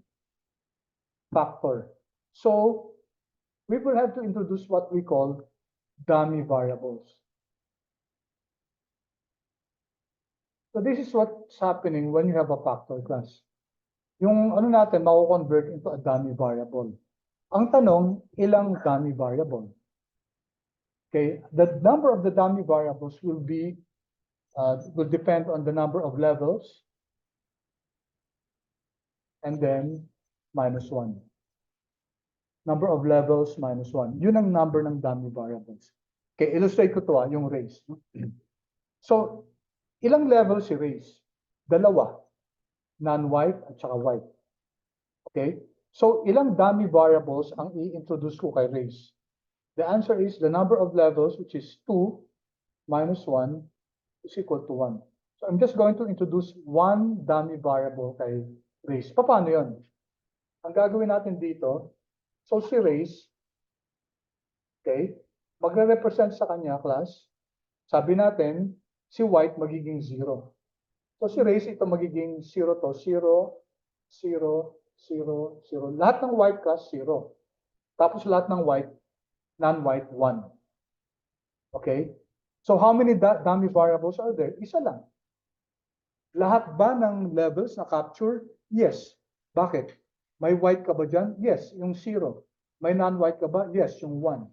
A: Factor. So, we will have to introduce what we call dummy variables. So, this is what's happening when you have a factor, class. Yung ano natin, mako-convert into a dummy variable. Ang tanong, ilang dummy variable? Okay, the number of the dummy variables will depend on the number of levels and then minus 1. Number of levels minus 1. Yun ang number ng dummy variables. Okay, illustrate ko to yung race. So, ilang levels si race? 2. Non-white at saka white. Okay? So, ilang dummy variables ang i-introduce ko kay race? The answer is the number of levels, which is 2 minus 1 is equal to 1. So, I'm just going to introduce 1 dummy variable kay race. Paano yun? Ang gagawin natin dito, so si race, okay, magre-represent sa kanya, class, sabi natin, si white magiging 0. So si race, ito magiging 0 to, 0, 0, 0, 0. Lahat ng white, class, 0. Tapos lahat ng white, non-white, 1. Okay? So how many dummy variables are there? Isa lang. Lahat ba ng levels na capture? Yes. Bakit? May white ka ba dyan? Yes, yung 0. May non-white ka ba? Yes, yung 1.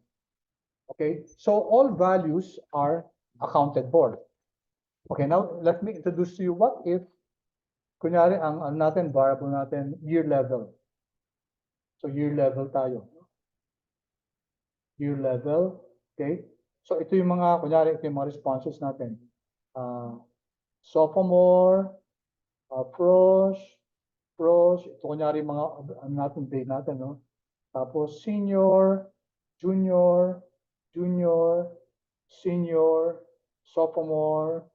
A: Okay? So all values are accounted for. Okay, now let me introduce to you what if, kunyari, ang natin, variable natin, year level. So year level tayo. Year level, okay? So ito yung mga, kunyari, ito yung mga responses natin. Sophomore, pros, ito kunyari mga, natin, date natin, no? Tapos senior, junior, senior, sophomore,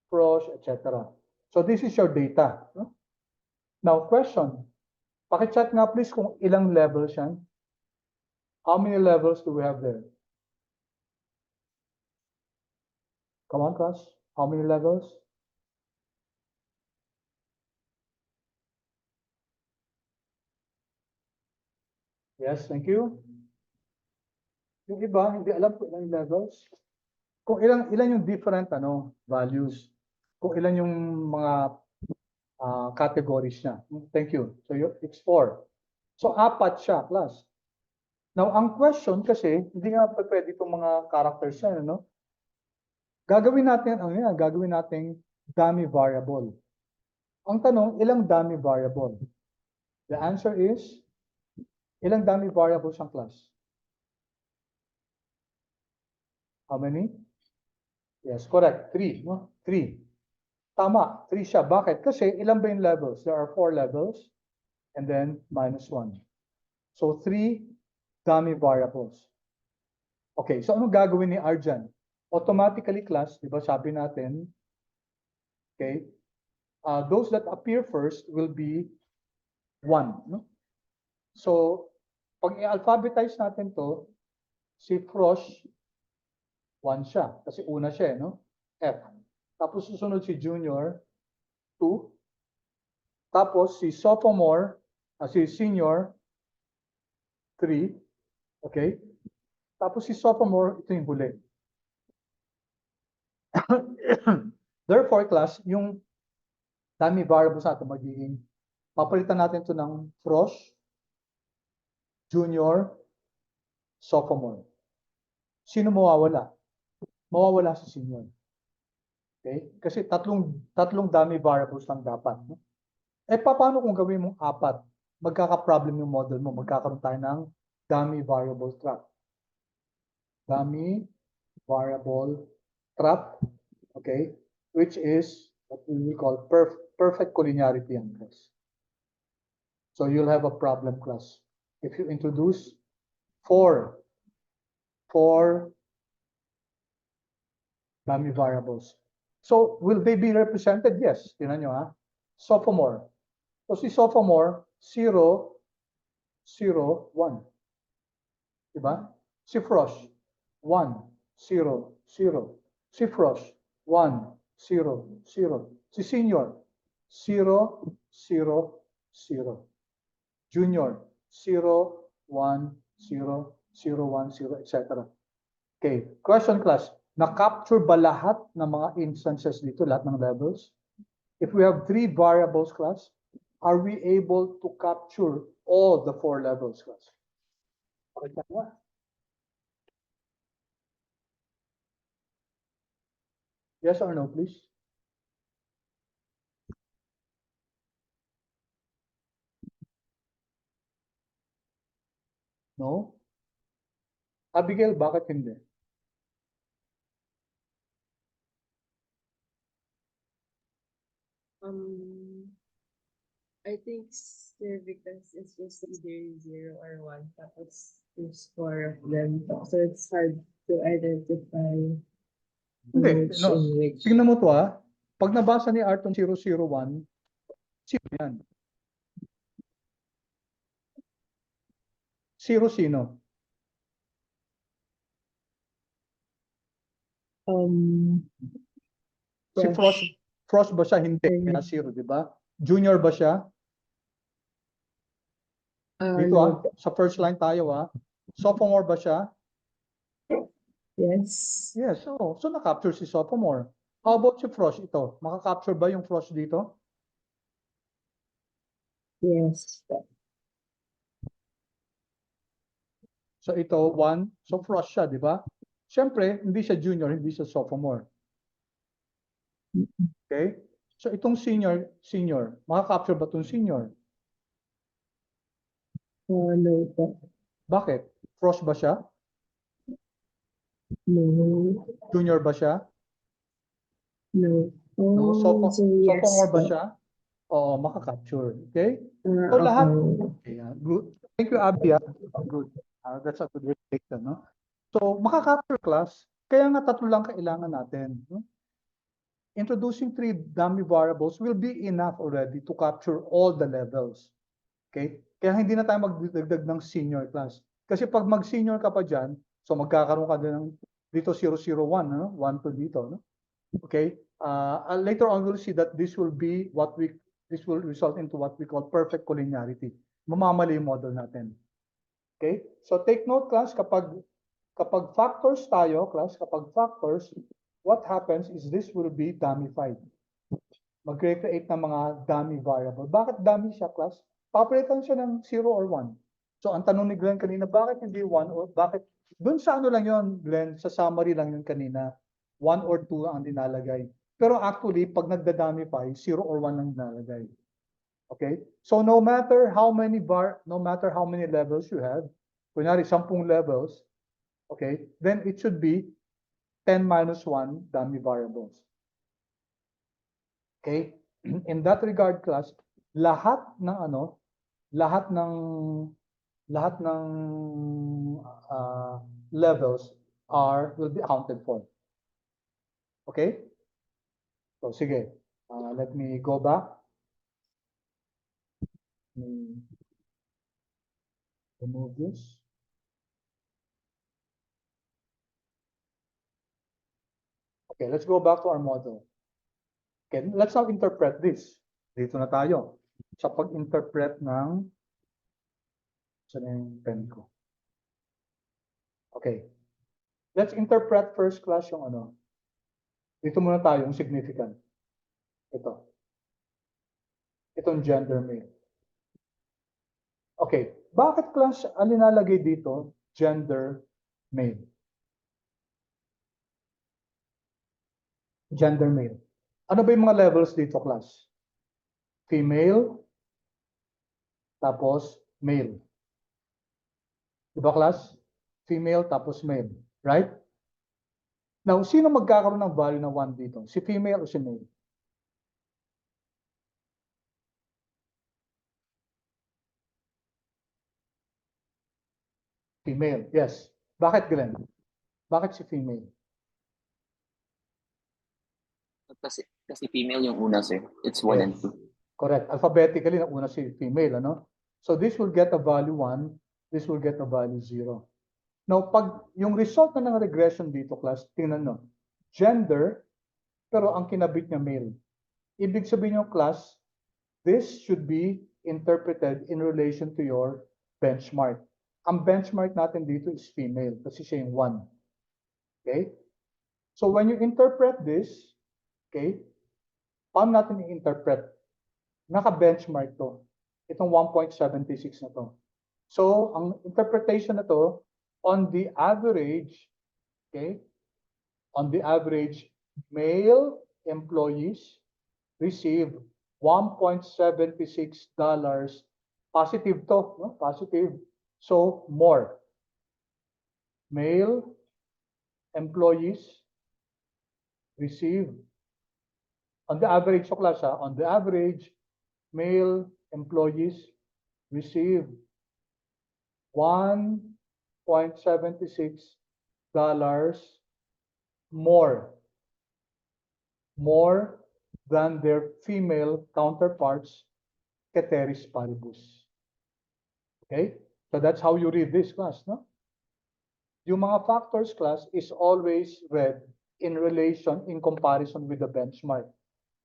A: pros, etc. So this is your data. No? Now question, Paki-chat nga please kung ilang levels yan. How many levels do we have there? Come on, class. How many levels? Yes, thank you. Yung iba, hindi alam kung ilang levels. Kung ilan yung different values. Kung ilan yung mga categories niya. Thank you. So it's 4. So 4 siya, class. Now, ang question kasi, hindi nga pwede itong mga characters yan, ano? Gagawin natin dummy variable. Ang tanong, ilang dummy variable? The answer is, ilang dummy variables ang class? How many? Yes, correct. 3, no? 3. Tama, 3 siya. Bakit? Kasi ilan ba yung levels? There are 4 levels and then -1. So 3 dummy variables. Okay, so ano gagawin ni Arjan? Automatically class, di ba sabi natin, okay, those that appear first will be 1. No? So, pag i-alphabetize natin to, si Frosh, 1 siya. Kasi una siya, no? F. Tapos susunod si Junior, 2. Tapos si Sophomore, si Senior, 3. Okay? Tapos si Sophomore, ito yung huli. Therefore, class, yung dummy variables natin magiging, papalitan natin ito ng Frosh, Junior, Sophomore. Sino mawawala? Mawawala si Senior. Okay? Kasi tatlong dummy variables lang dapat. No? Paano kung gawin mong 4? Magkaka-problem yung model mo. Magkakaroon tayo ng dummy variable trap. Dummy variable trap. Okay? Which is what we call perfect collinearity and class. So you'll have a problem class. If you introduce 4 dummy variables. So will they be represented? Yes. Tingnan nyo ha. Sophomore. So si Sophomore, 0, 0, 1. Diba? Si Frosh, 1, 0, 0. Si Frosh, 1, 0, 0. Si Senior, 0, 0, 0. Junior, 0, 1, 0, 0, 1, 0, etc. Okay. Question class. Na-capture ba lahat ng mga instances dito, lahat ng levels? If we have 3 variables class, are we able to capture all the 4 levels class? Yes or no, please? No? Abigail, bakit hindi?
D: I think sir, because it's just either 0 or 1, tapos yung score of them. So it's hard to identify
A: Hindi.
D: which
A: No.
D: in which.
A: Tingnan mo to ha. Pag nabasa ni Arton 001, sino yan? 0 sino? Si Frost. Frost ba siya? Hindi. Kaya 0, di ba? Junior ba siya? Dito
D: no.
A: sa first line tayo Sophomore ba siya?
D: Yes.
A: Yes. So na-capture si Sophomore. How about si Frost ito? Maka-capture ba yung Frost dito?
D: Yes.
A: So ito, 1. So Frost siya, di ba? Siyempre, hindi siya junior, hindi siya sophomore. Okay? So itong senior, maka-capture ba itong senior?
D: No po.
A: Bakit? Frost ba siya?
D: No.
A: Junior ba siya?
D: No.
A: No?
D: So yes
A: Sophomore ba
D: po.
A: siya? Oo, maka-capture. Okay? So lahat. Okay, good. Thank you, Abby. Good. That's a good reflection, no? So maka-capture class, kaya nga 3 lang kailangan natin. No? Introducing 3 dummy variables will be enough already to capture all the levels. Okay? Kaya hindi na tayo magdagdag ng senior class. Kasi pag mag-senior ka pa dyan, so magkakaroon ka din ng dito 001, no? 1 to dito, no? Okay? Later on, we'll see that this will result into what we call perfect collinearity. Mamamali yung model natin. Okay? So take note, class, kapag factors tayo, class, kapag factors, what happens is this will be dummified. Mag-create ng mga dummy variable. Bakit dummy siya, class? Papalitan siya ng 0 or 1. So ang tanong ni Glenn kanina, bakit hindi 1 or bakit? Doon sa ano lang yon, Glenn, sa summary lang yun kanina, 1 or 2 ang dinalagay. Pero actually, pag nagda-dummify, 0 or 1 ang dinalagay. Okay? So no matter how many levels you have, kunyari 10 levels, okay, then it should be 10 minus 1 dummy variables. Okay? In that regard, class, lahat ng levels will be accounted for. Okay? So sige, let me go back. Remove this. Okay, let's go back to our model. Okay, let's now interpret this. Dito na tayo sa pag-interpret ng saan yung pen ko. Okay. Let's interpret first class yung ano. Dito muna tayo yung significant. Ito. Itong gender male. Okay. Bakit class ang nilalagay dito? Gender male. Gender male. Ano ba yung mga levels dito, class? Female, tapos male. Diba, class? Female, tapos male. Right? Now, sino magkakaroon ng value ng 1 dito? Si female o si male? Female, yes. Bakit, Glenn? Bakit si female?
E: Kasi female yung una, sir. It's 1 and
A: Yes.
E: 2.
A: Correct. Alphabetically, nauna si female, ano? So this will get a value 1, this will get a value 0. Now, pag yung result na ng regression dito, class, tingnan nyo. Gender, pero ang kinabit niya male. Ibig sabihin yung class, this should be interpreted in relation to your benchmark. Ang benchmark natin dito is female kasi siya yung 1. Okay? So when you interpret this, okay, paano natin i-interpret? Naka-benchmark to. Itong 1.76 na to. So, ang interpretation na to, on the average, okay, on the average, male employees receive $1.76 positive to, no? Positive. So, more. Male employees receive, on the average, so class, on the average, male employees receive $1.76 more than their female counterparts, ceteris paribus. Okay? So that's how you read this, class, no? Yung mga factors, class, is always read in relation, in comparison with the benchmark.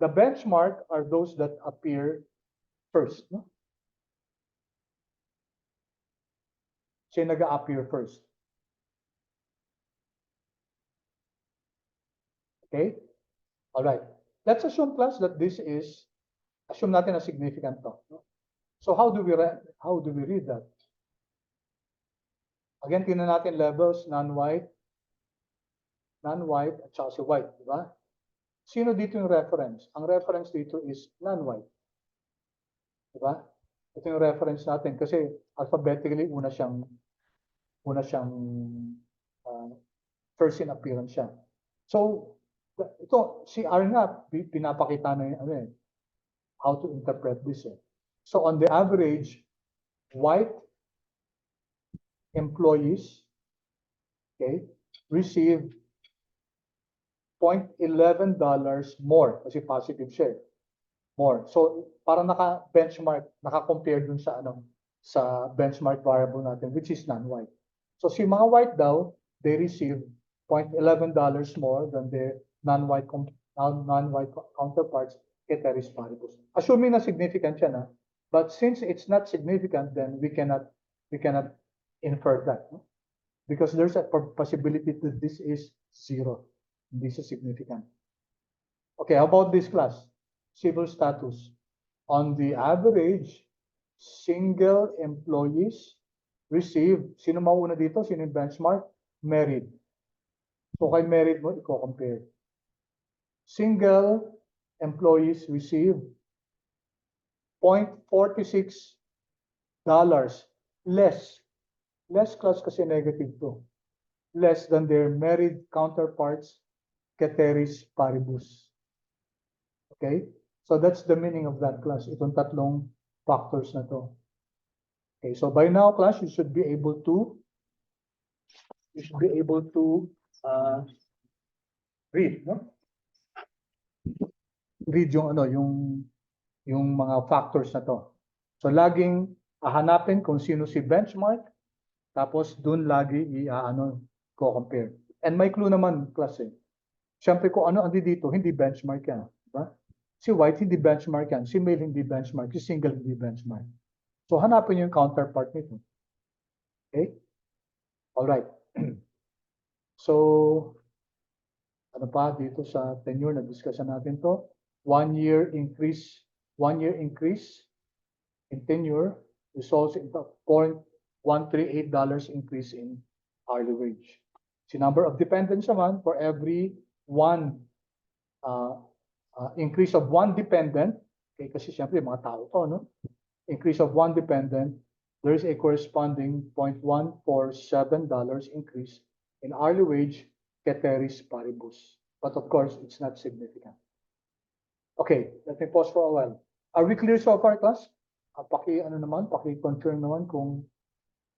A: The benchmark are those that appear first, no? Siya nag-appear first. Okay? All right. Let's assume, class, that this is, assume natin na significant to. No? So how do we read that? Again, tingnan natin levels, non-white, at saka si white, di ba? Sino dito yung reference? Ang reference dito is non-white. Di ba? Ito yung reference natin kasi alphabetically una siyang first in appearance siya. So, ito, si R nga, pinapakita na yung how to interpret this. So, on the average, white employees, okay, receive $0.11 more kasi positive siya. more. So parang naka-benchmark, naka-compare dun sa sa benchmark variable natin, which is non-white. So si mga white daw, they receive $0.11 more than their non-white counterparts, ceteris paribus. Assuming na significant yan, but since it's not significant, then we cannot infer that, no? Because there's a possibility that this is zero. This is significant. Okay, how about this class? Civil status. On the average, single employees receive, sino mauna dito? Sino yung benchmark? Married. So kay married mo, i-compare. Single employees receive $0.46 less class kasi negative to, less than their married counterparts, ceteris paribus. Okay, so that's the meaning of that class. Itong tatlong factors na to. Okay, so by now class, you should be able to read, no? Read yung mga factors na to. So laging hahanapin kung sino si benchmark, tapos dun lagi ko-compare. And may clue naman, class eh. Siyempre kung ano andi dito, hindi benchmark yan. Diba? Si white hindi benchmark yan, si male hindi benchmark, si single hindi benchmark. So hanapin yung counterpart nito. Okay? Alright. So, ano pa dito sa tenure, na-discussion natin to. 1 year increase in tenure results in $0.138 increase in hourly wage. Si number of dependents naman, for every increase of one dependent, okay, kasi siyempre mga tao to, no? Increase of one dependent, there is a corresponding $0.147 increase in hourly wage, ceteris paribus. But of course, it's not significant. Okay, let me pause for a while. Are we clear so far, class? Paki-confirm naman kung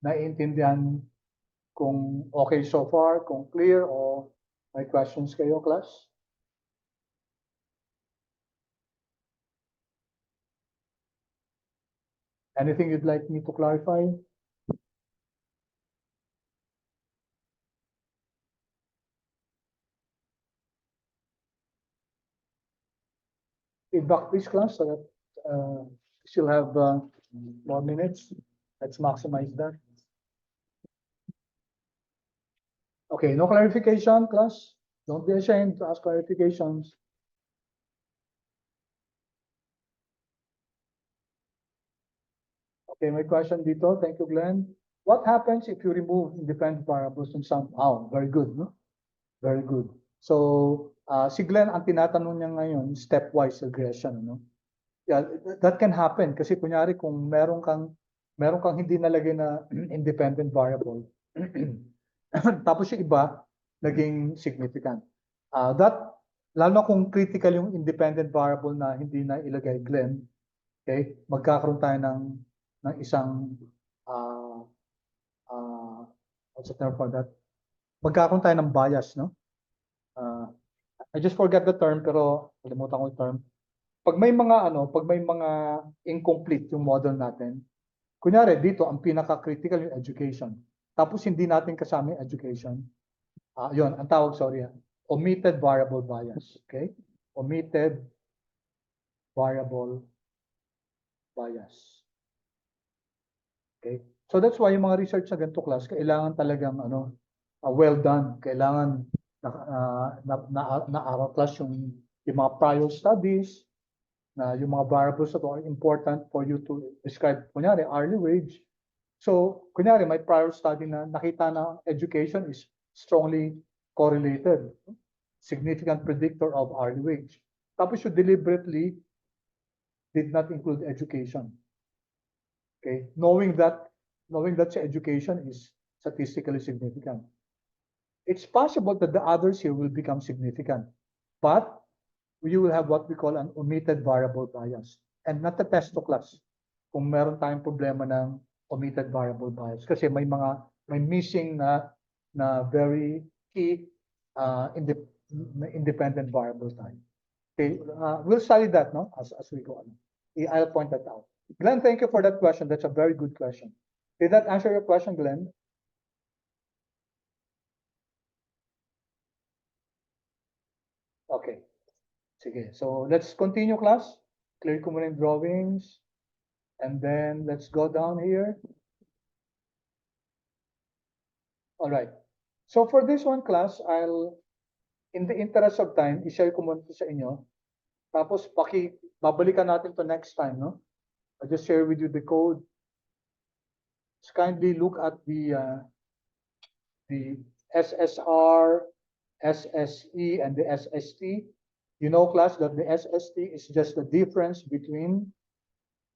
A: naiintindihan, kung okay so far, kung clear, o may questions kayo, class? Anything you'd like me to clarify? Feedback, please, class, so that we still have more minutes. Let's maximize that. Okay, no clarification, class? Don't be ashamed to ask clarifications. Okay, my question dito. Thank you, Glenn. What happens if you remove independent variables and somehow? Very good, no? Very good. So, si Glenn, ang tinatanong niya ngayon, stepwise regression, no? Yeah, that can happen kasi kunyari kung meron kang hindi nalagay na independent variable, tapos yung iba naging significant. Lalo kung critical yung independent variable na hindi na ilagay, Glenn, okay, magkakaroon tayo ng isang what's the term for that? Magkakaroon tayo ng bias, no? I just forgot the term, pero kalimutan ko yung term. Pag may mga incomplete yung model natin, kunyari dito ang pinaka-critical yung education. Tapos hindi natin kasama yung education. Yun, ang tawag, omitted variable bias. Okay? Omitted variable bias. Okay? So that's why yung mga research sa ganito class, kailangan talagang well done. Kailangan na-aral class yung mga prior studies, na yung mga variables na are important for you to describe, kunyari, hourly wage. So, kunyari, may prior study na nakita na education is strongly correlated, significant predictor of hourly wage. Tapos you deliberately did not include education. Okay? Knowing that education is statistically significant. It's possible that the others here will become significant, but you will have what we call an omitted variable bias. And not the test to class kung meron tayong problema ng omitted variable bias. Kasi may missing na very key independent variable tayo. Okay, we'll study that, no, as we go on. I'll point that out. Glenn, thank you for that question. That's a very good question. Did that answer your question, Glenn? Okay. Sige. So let's continue, class. Clear ko muna yung drawings. And then let's go down here. All right. So for this one, class, in the interest of time, i-share ko muna ito sa inyo. Tapos, babalikan natin to next time, no? I'll just share with you the code. Just kindly look at the SSR, SSE, and the SST. You know, class, that the SST is just the difference between,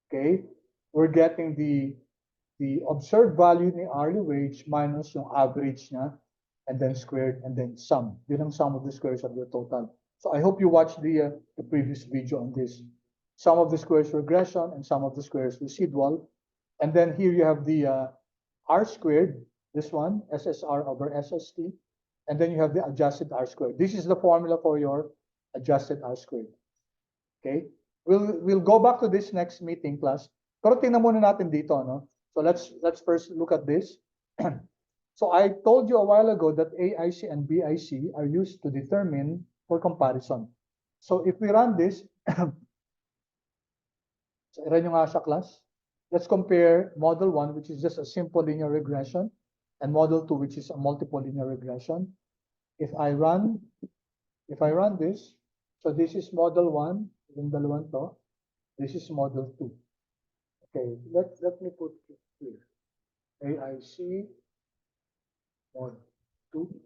A: okay, we're getting the observed value ni hourly wage minus yung average niya, and then squared, and then sum. Yun ang sum of the squares of the total. So I hope you watched the previous video on this. Sum of the squares regression and sum of the squares residual. And then here you have the R squared, this one, SSR over SST. And then you have the adjusted R squared. This is the formula for your adjusted R squared. Okay? We'll go back to this next meeting, class. Pero tingnan muna natin dito, no? So let's first look at this. So I told you a while ago that AIC and BIC are used to determine for comparison. So if we run this, so run nyo nga siya, class. Let's compare model 1, which is just a simple linear regression, and model 2, which is a multiple linear regression. If I run this, so this is model 1, yung dalawang to. This is model 2. Okay, let me put it here. AIC, mod 2,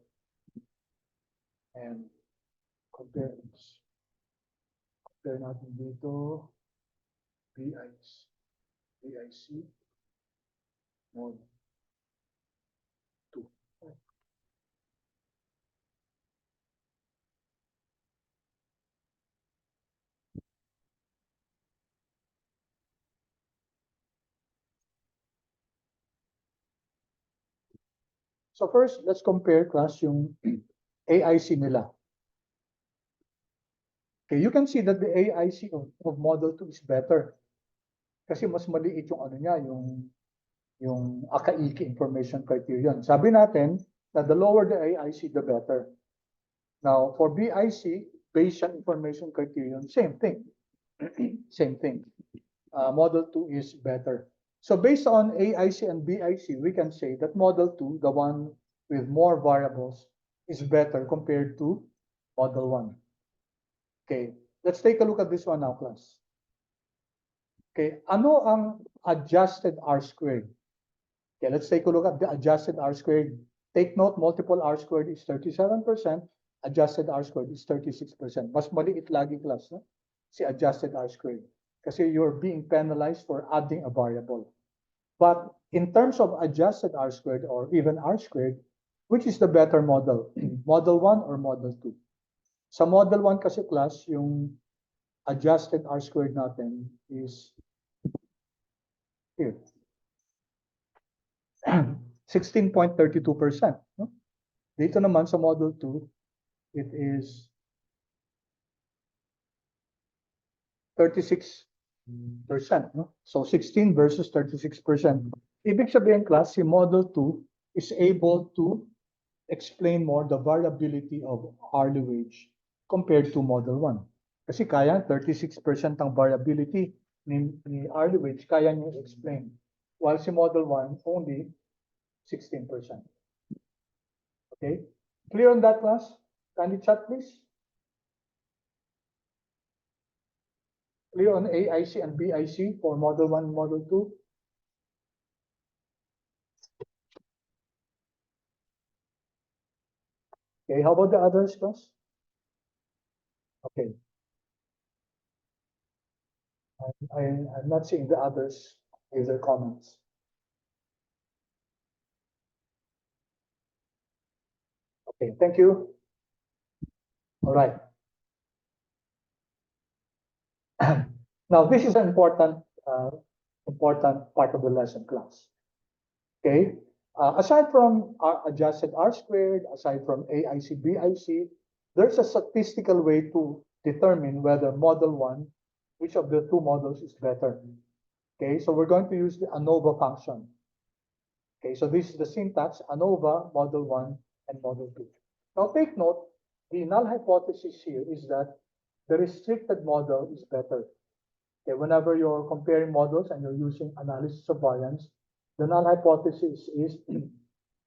A: and compare this. Compare natin dito, BIC, mod 2. So first, let's compare, class, yung AIC nila. Okay, you can see that the AIC of model 2 is better. Kasi mas maliit yung ano niya, yung Akaike information criterion. Sabi natin that the lower the AIC, the better. Now, for BIC, Bayesian information criterion, same thing. Same thing. Model 2 is better. So based on AIC and BIC, we can say that model 2, the one with more variables, is better compared to model 1. Okay, let's take a look at this one now, class. Okay, ano ang adjusted R squared? Okay, let's take a look at the adjusted R squared. Take note, multiple R squared is 37%, adjusted R squared is 36%. Mas maliit lagi, class, no? Si adjusted R squared. Kasi you're being penalized for adding a variable. But in terms of adjusted R squared or even R squared, which is the better model? Model 1 or model 2? Sa model 1 kasi, class, yung adjusted R squared natin is here. 16.32%. No? Dito naman sa model 2, it is 36%. No? So 16 versus 36%. Ibig sabihin, class, si model 2 is able to explain more the variability of hourly wage compared to model 1. Kasi kaya 36% ang variability ni hourly wage, kaya niyo explain. While si model 1, only 16%. Okay? Clear on that, class? Can you chat, please? Clear on AIC and BIC for model 1 and model 2? Okay, how about the others, class? Okay. I'm not seeing the others with their comments. Okay, thank you. All right. Now, this is an important part of the lesson, class. Okay. Aside from adjusted R squared, aside from AIC, BIC, there's a statistical way to determine whether model 1, which of the two models is better. Okay, so we're going to use the ANOVA function. Okay, so this is the syntax, ANOVA, model 1, and model 2. Now take note, the null hypothesis here is that the restricted model is better. Okay, whenever you're comparing models and you're using analysis of variance, the null hypothesis is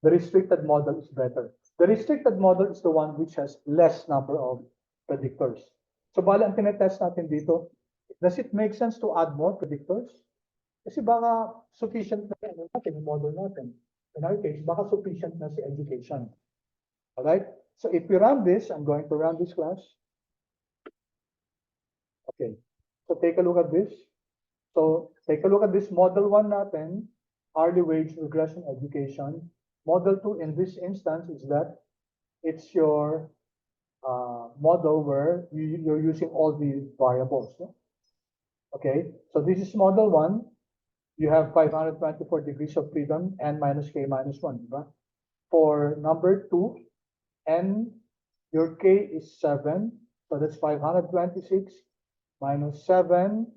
A: the restricted model is better. The restricted model is the one which has less number of predictors. So bali ang tinetest natin dito, does it make sense to add more predictors? Kasi baka sufficient na yung model natin. In our case, baka sufficient na si education. Alright? So if we run this, I'm going to run this class. Okay. So take a look at this. So take a look at this model 1 natin, hourly wage regression education. Model 2 in this instance is that it's your model where you're using all the variables. No? Okay, so this is model 1. You have 524 degrees of freedom, n minus k minus 1. Right? For number 2, n, your k is 7. So that's 526 minus 7.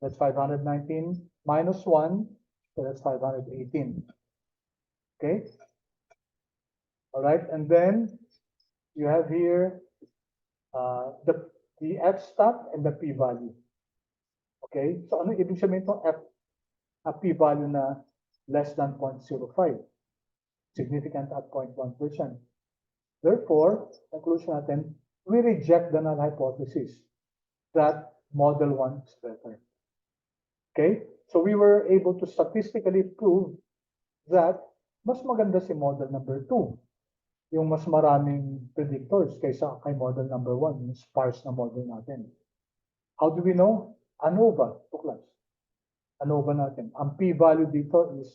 A: That's 519 minus 1. So that's 518. Okay. All right. And then you have here the f stat and the p-value. Okay. So ano ibig sabihin itong f a p-value na less than 0.05, significant at 0.1%. Therefore, conclusion natin, we reject the null hypothesis that model 1 is better. Okay. So we were able to statistically prove that mas maganda si model number 2, yung mas maraming predictors kaysa kay model number 1, yung sparse na model natin. How do we know? ANOVA, class. ANOVA natin. Ang p-value dito is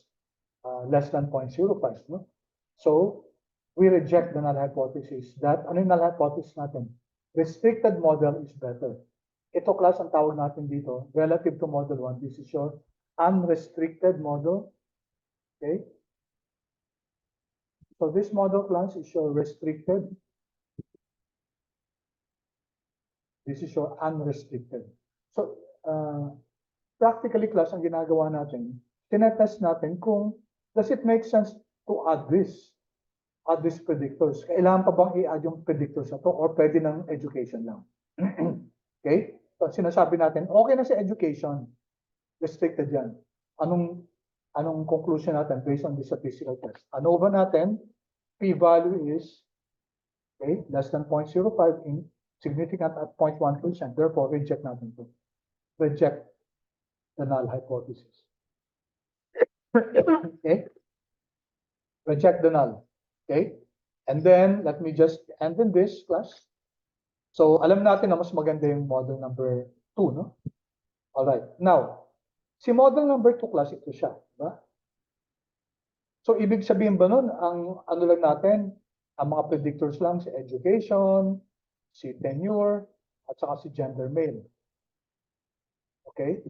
A: less than 0.05. No? So, we reject the null hypothesis that, ano yung null hypothesis natin? Restricted model is better. Ito class ang tawag natin dito, relative to model 1, this is your unrestricted model. Okay? So this model class is your restricted. This is your unrestricted. So practically class ang ginagawa natin, tinetest natin kung does it make sense to add these predictors. Kailangan pa bang i-add yung predictors na to or pwede ng education lang? Okay? So sinasabi natin, okay na si education, restricted yan. Anong conclusion natin based on the statistical test? ANOVA natin, p-value is okay, less than 0.05 in significant at 0.1%. Therefore, reject natin to. Reject the null hypothesis. Okay? Reject the null. Okay? And then, let me just end in this class. So, alam natin na mas maganda yung model number 2, no? Alright. Now, si model number 2 class, ito siya. Diba? So, ibig sabihin ba nun, ang ano lang natin, ang mga predictors lang si education, si tenure, at saka si gender male. Okay?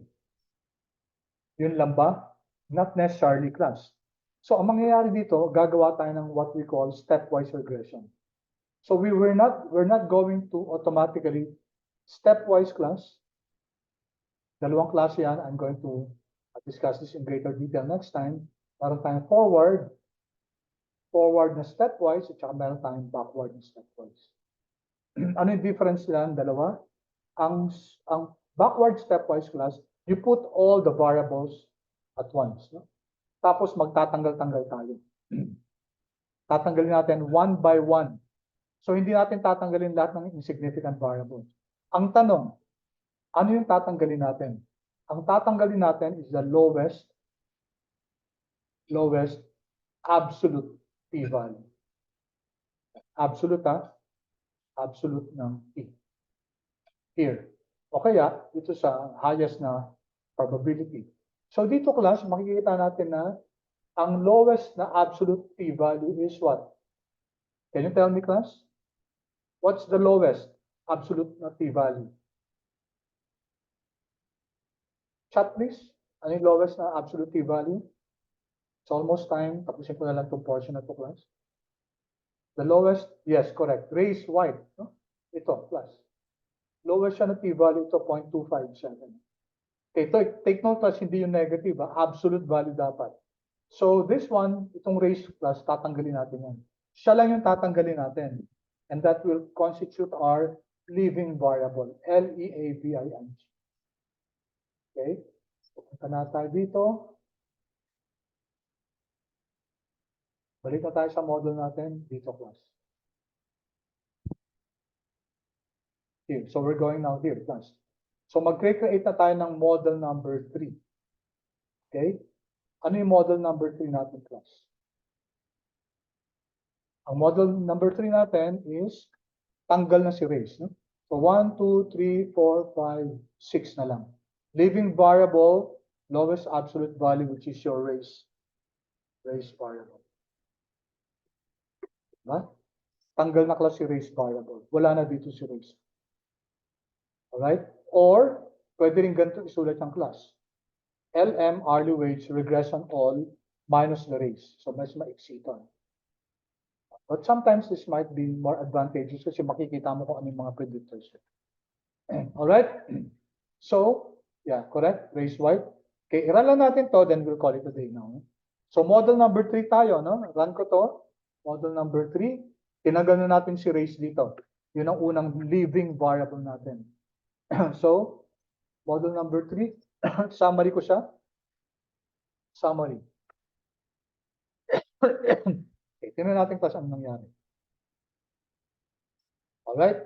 A: Yun lang ba? Not necessarily class. So, ang mangyayari dito, gagawa tayo ng what we call stepwise regression. So, we're not going to automatically stepwise class. Dalawang klase yan. I'm going to discuss this in greater detail next time. Meron tayong forward na stepwise, at saka meron tayong backward na stepwise. Ano yung difference lang? Dalawa. Ang backward stepwise class, you put all the variables at once. No? Tapos magtatanggal-tanggal tayo. Tatanggalin natin one by one. So hindi natin tatanggalin lahat ng insignificant variables. Ang tanong, ano yung tatanggalin natin? Ang tatanggalin natin is the lowest absolute p-value. Absolute absolute ng p. Here. O kaya, ito sa highest na probability. So dito class, makikita natin na ang lowest na absolute p-value is what? Can you tell me class? What's the lowest absolute na p-value? Chat please. Ano yung lowest na absolute p-value? It's almost time. Tapusin ko na lang itong portion na ito class. The lowest, yes, correct. Race white. No? Ito, class. Lower siya ng p-value to 0.257. Okay, take note class, hindi yung negative, absolute value dapat. So this one, itong raised class, tatanggalin natin yan. Siya lang yung tatanggalin natin. And that will constitute our leaving variable, L-E-A-V-I-N-G. Okay, punta na tayo dito. Balik na tayo sa model natin, dito class. Here, so we're going now here, class. So mag-create na tayo ng model number 3. Okay? Ano yung model number 3 natin, class? Ang model number 3 natin is tanggal na si race. No? So 1, 2, 3, 4, 5, 6 na lang. Leaving variable, lowest absolute value, which is your race. Race variable. Diba? Tanggal na class si race variable. Wala na dito si race. Alright? Or, pwede rin ganito isulat ang class. LM, hourly wage, regression all, minus the race. So, mas maiksitan. But sometimes this might be more advantageous kasi makikita mo kung ano yung mga predictors. Alright? So, yeah, correct? Race white. Okay, i-run lang natin to, then we'll call it a day now. So, model number 3 tayo, no? Run ko to. Model number 3. Tinanggal na natin si race dito. Yun ang unang leaving variable natin. So, model number 3, summary ko siya. Summary. Okay, tingnan natin class ano nangyari. Alright?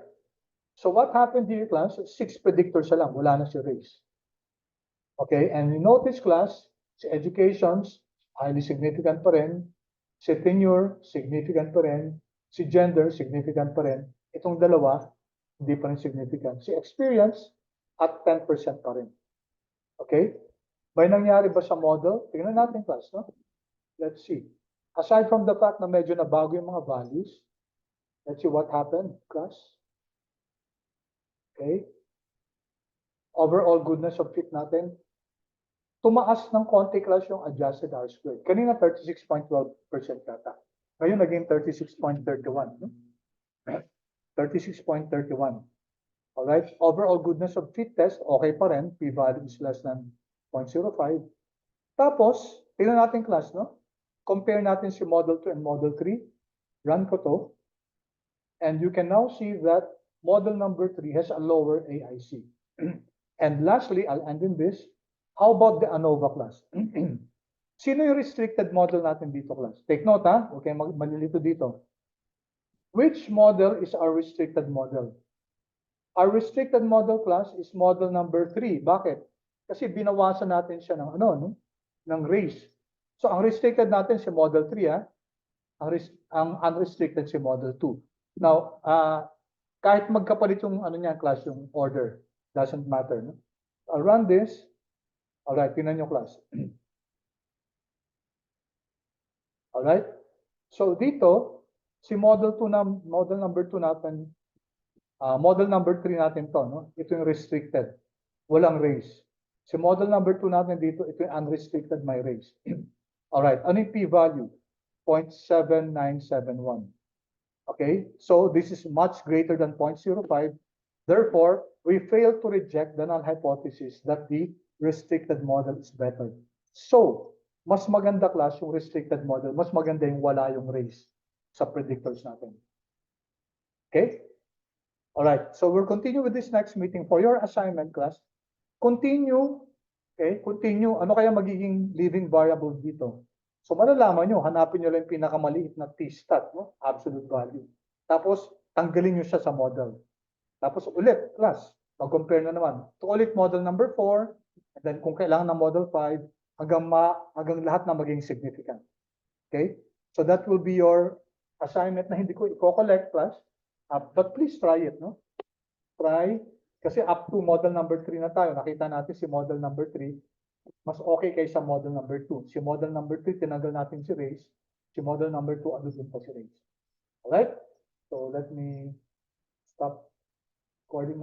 A: So, what happened here, class? 6 predictors lang. Wala na si race. Okay, and you notice, class, si educations, highly significant pa rin. Si tenure, significant pa rin. Si gender, significant pa rin. Itong dalawa, hindi pa rin significant. Si experience, at 10% pa rin. Okay? May nangyari ba sa model? Tingnan natin, class, no? Let's see. Aside from the fact na medyo nabago yung mga values, let's see what happened, class. Okay? Overall goodness of fit natin, tumaas ng konti, class, yung adjusted R-squared. Kanina 36.12% yata. Ngayon naging 36.31. No? 36.31. Alright, overall goodness of fit test, okay pa rin, p-value is less than 0.05. Tapos, tingnan natin, class, no? Compare natin si model 2 and model 3. Run ko to. And you can now see that model number 3 has a lower AIC. And lastly, I'll end in this. How about the ANOVA class? Sino yung restricted model natin dito, class? Take note, ha? Okay, malilito dito. Which model is our restricted model? Our restricted model, class, is model number 3. Bakit? Kasi binawasan natin siya ng ano, no? Ng race. So, ang restricted natin si model 3, ha? Ang unrestricted si model 2. Now, kahit magkapalit yung ano niya, class, yung order, doesn't matter, no? I'll run this. Alright, tingnan nyo, class. Alright? So, dito, si model 2 na, model number 2 natin, model number 3 natin to, no? Ito yung restricted. Walang race. Si model number 2 natin dito, ito yung unrestricted, may race. Alright, ano yung p-value? 0.7971. Okay, so this is much greater than 0.05. Therefore, we fail to reject the null hypothesis that the restricted model is better. So, mas maganda, class, yung restricted model. Mas maganda yung wala yung race sa predictors natin. Okay? Alright, so we'll continue with this next meeting. For your assignment, class, continue, okay, continue, ano kaya magiging leaving variable dito? So malalaman nyo, hanapin nyo lang yung pinakamaliit na t-stat, no? Absolute value. Tapos, tanggalin nyo siya sa model. Tapos ulit, class, mag-compare na naman. Ito ulit model number 4, and then kung kailangan ng model 5, hanggang lahat na maging significant. Okay? So that will be your assignment na hindi ko i-collect, class. But please try it, no? Try, kasi up to model number 3 na tayo. Nakita natin si model number 3, mas okay kaysa model number 2. Si model number 3, tinanggal natin si race. Si model number 2, ano din pa si race. Alright? So let me stop recording now.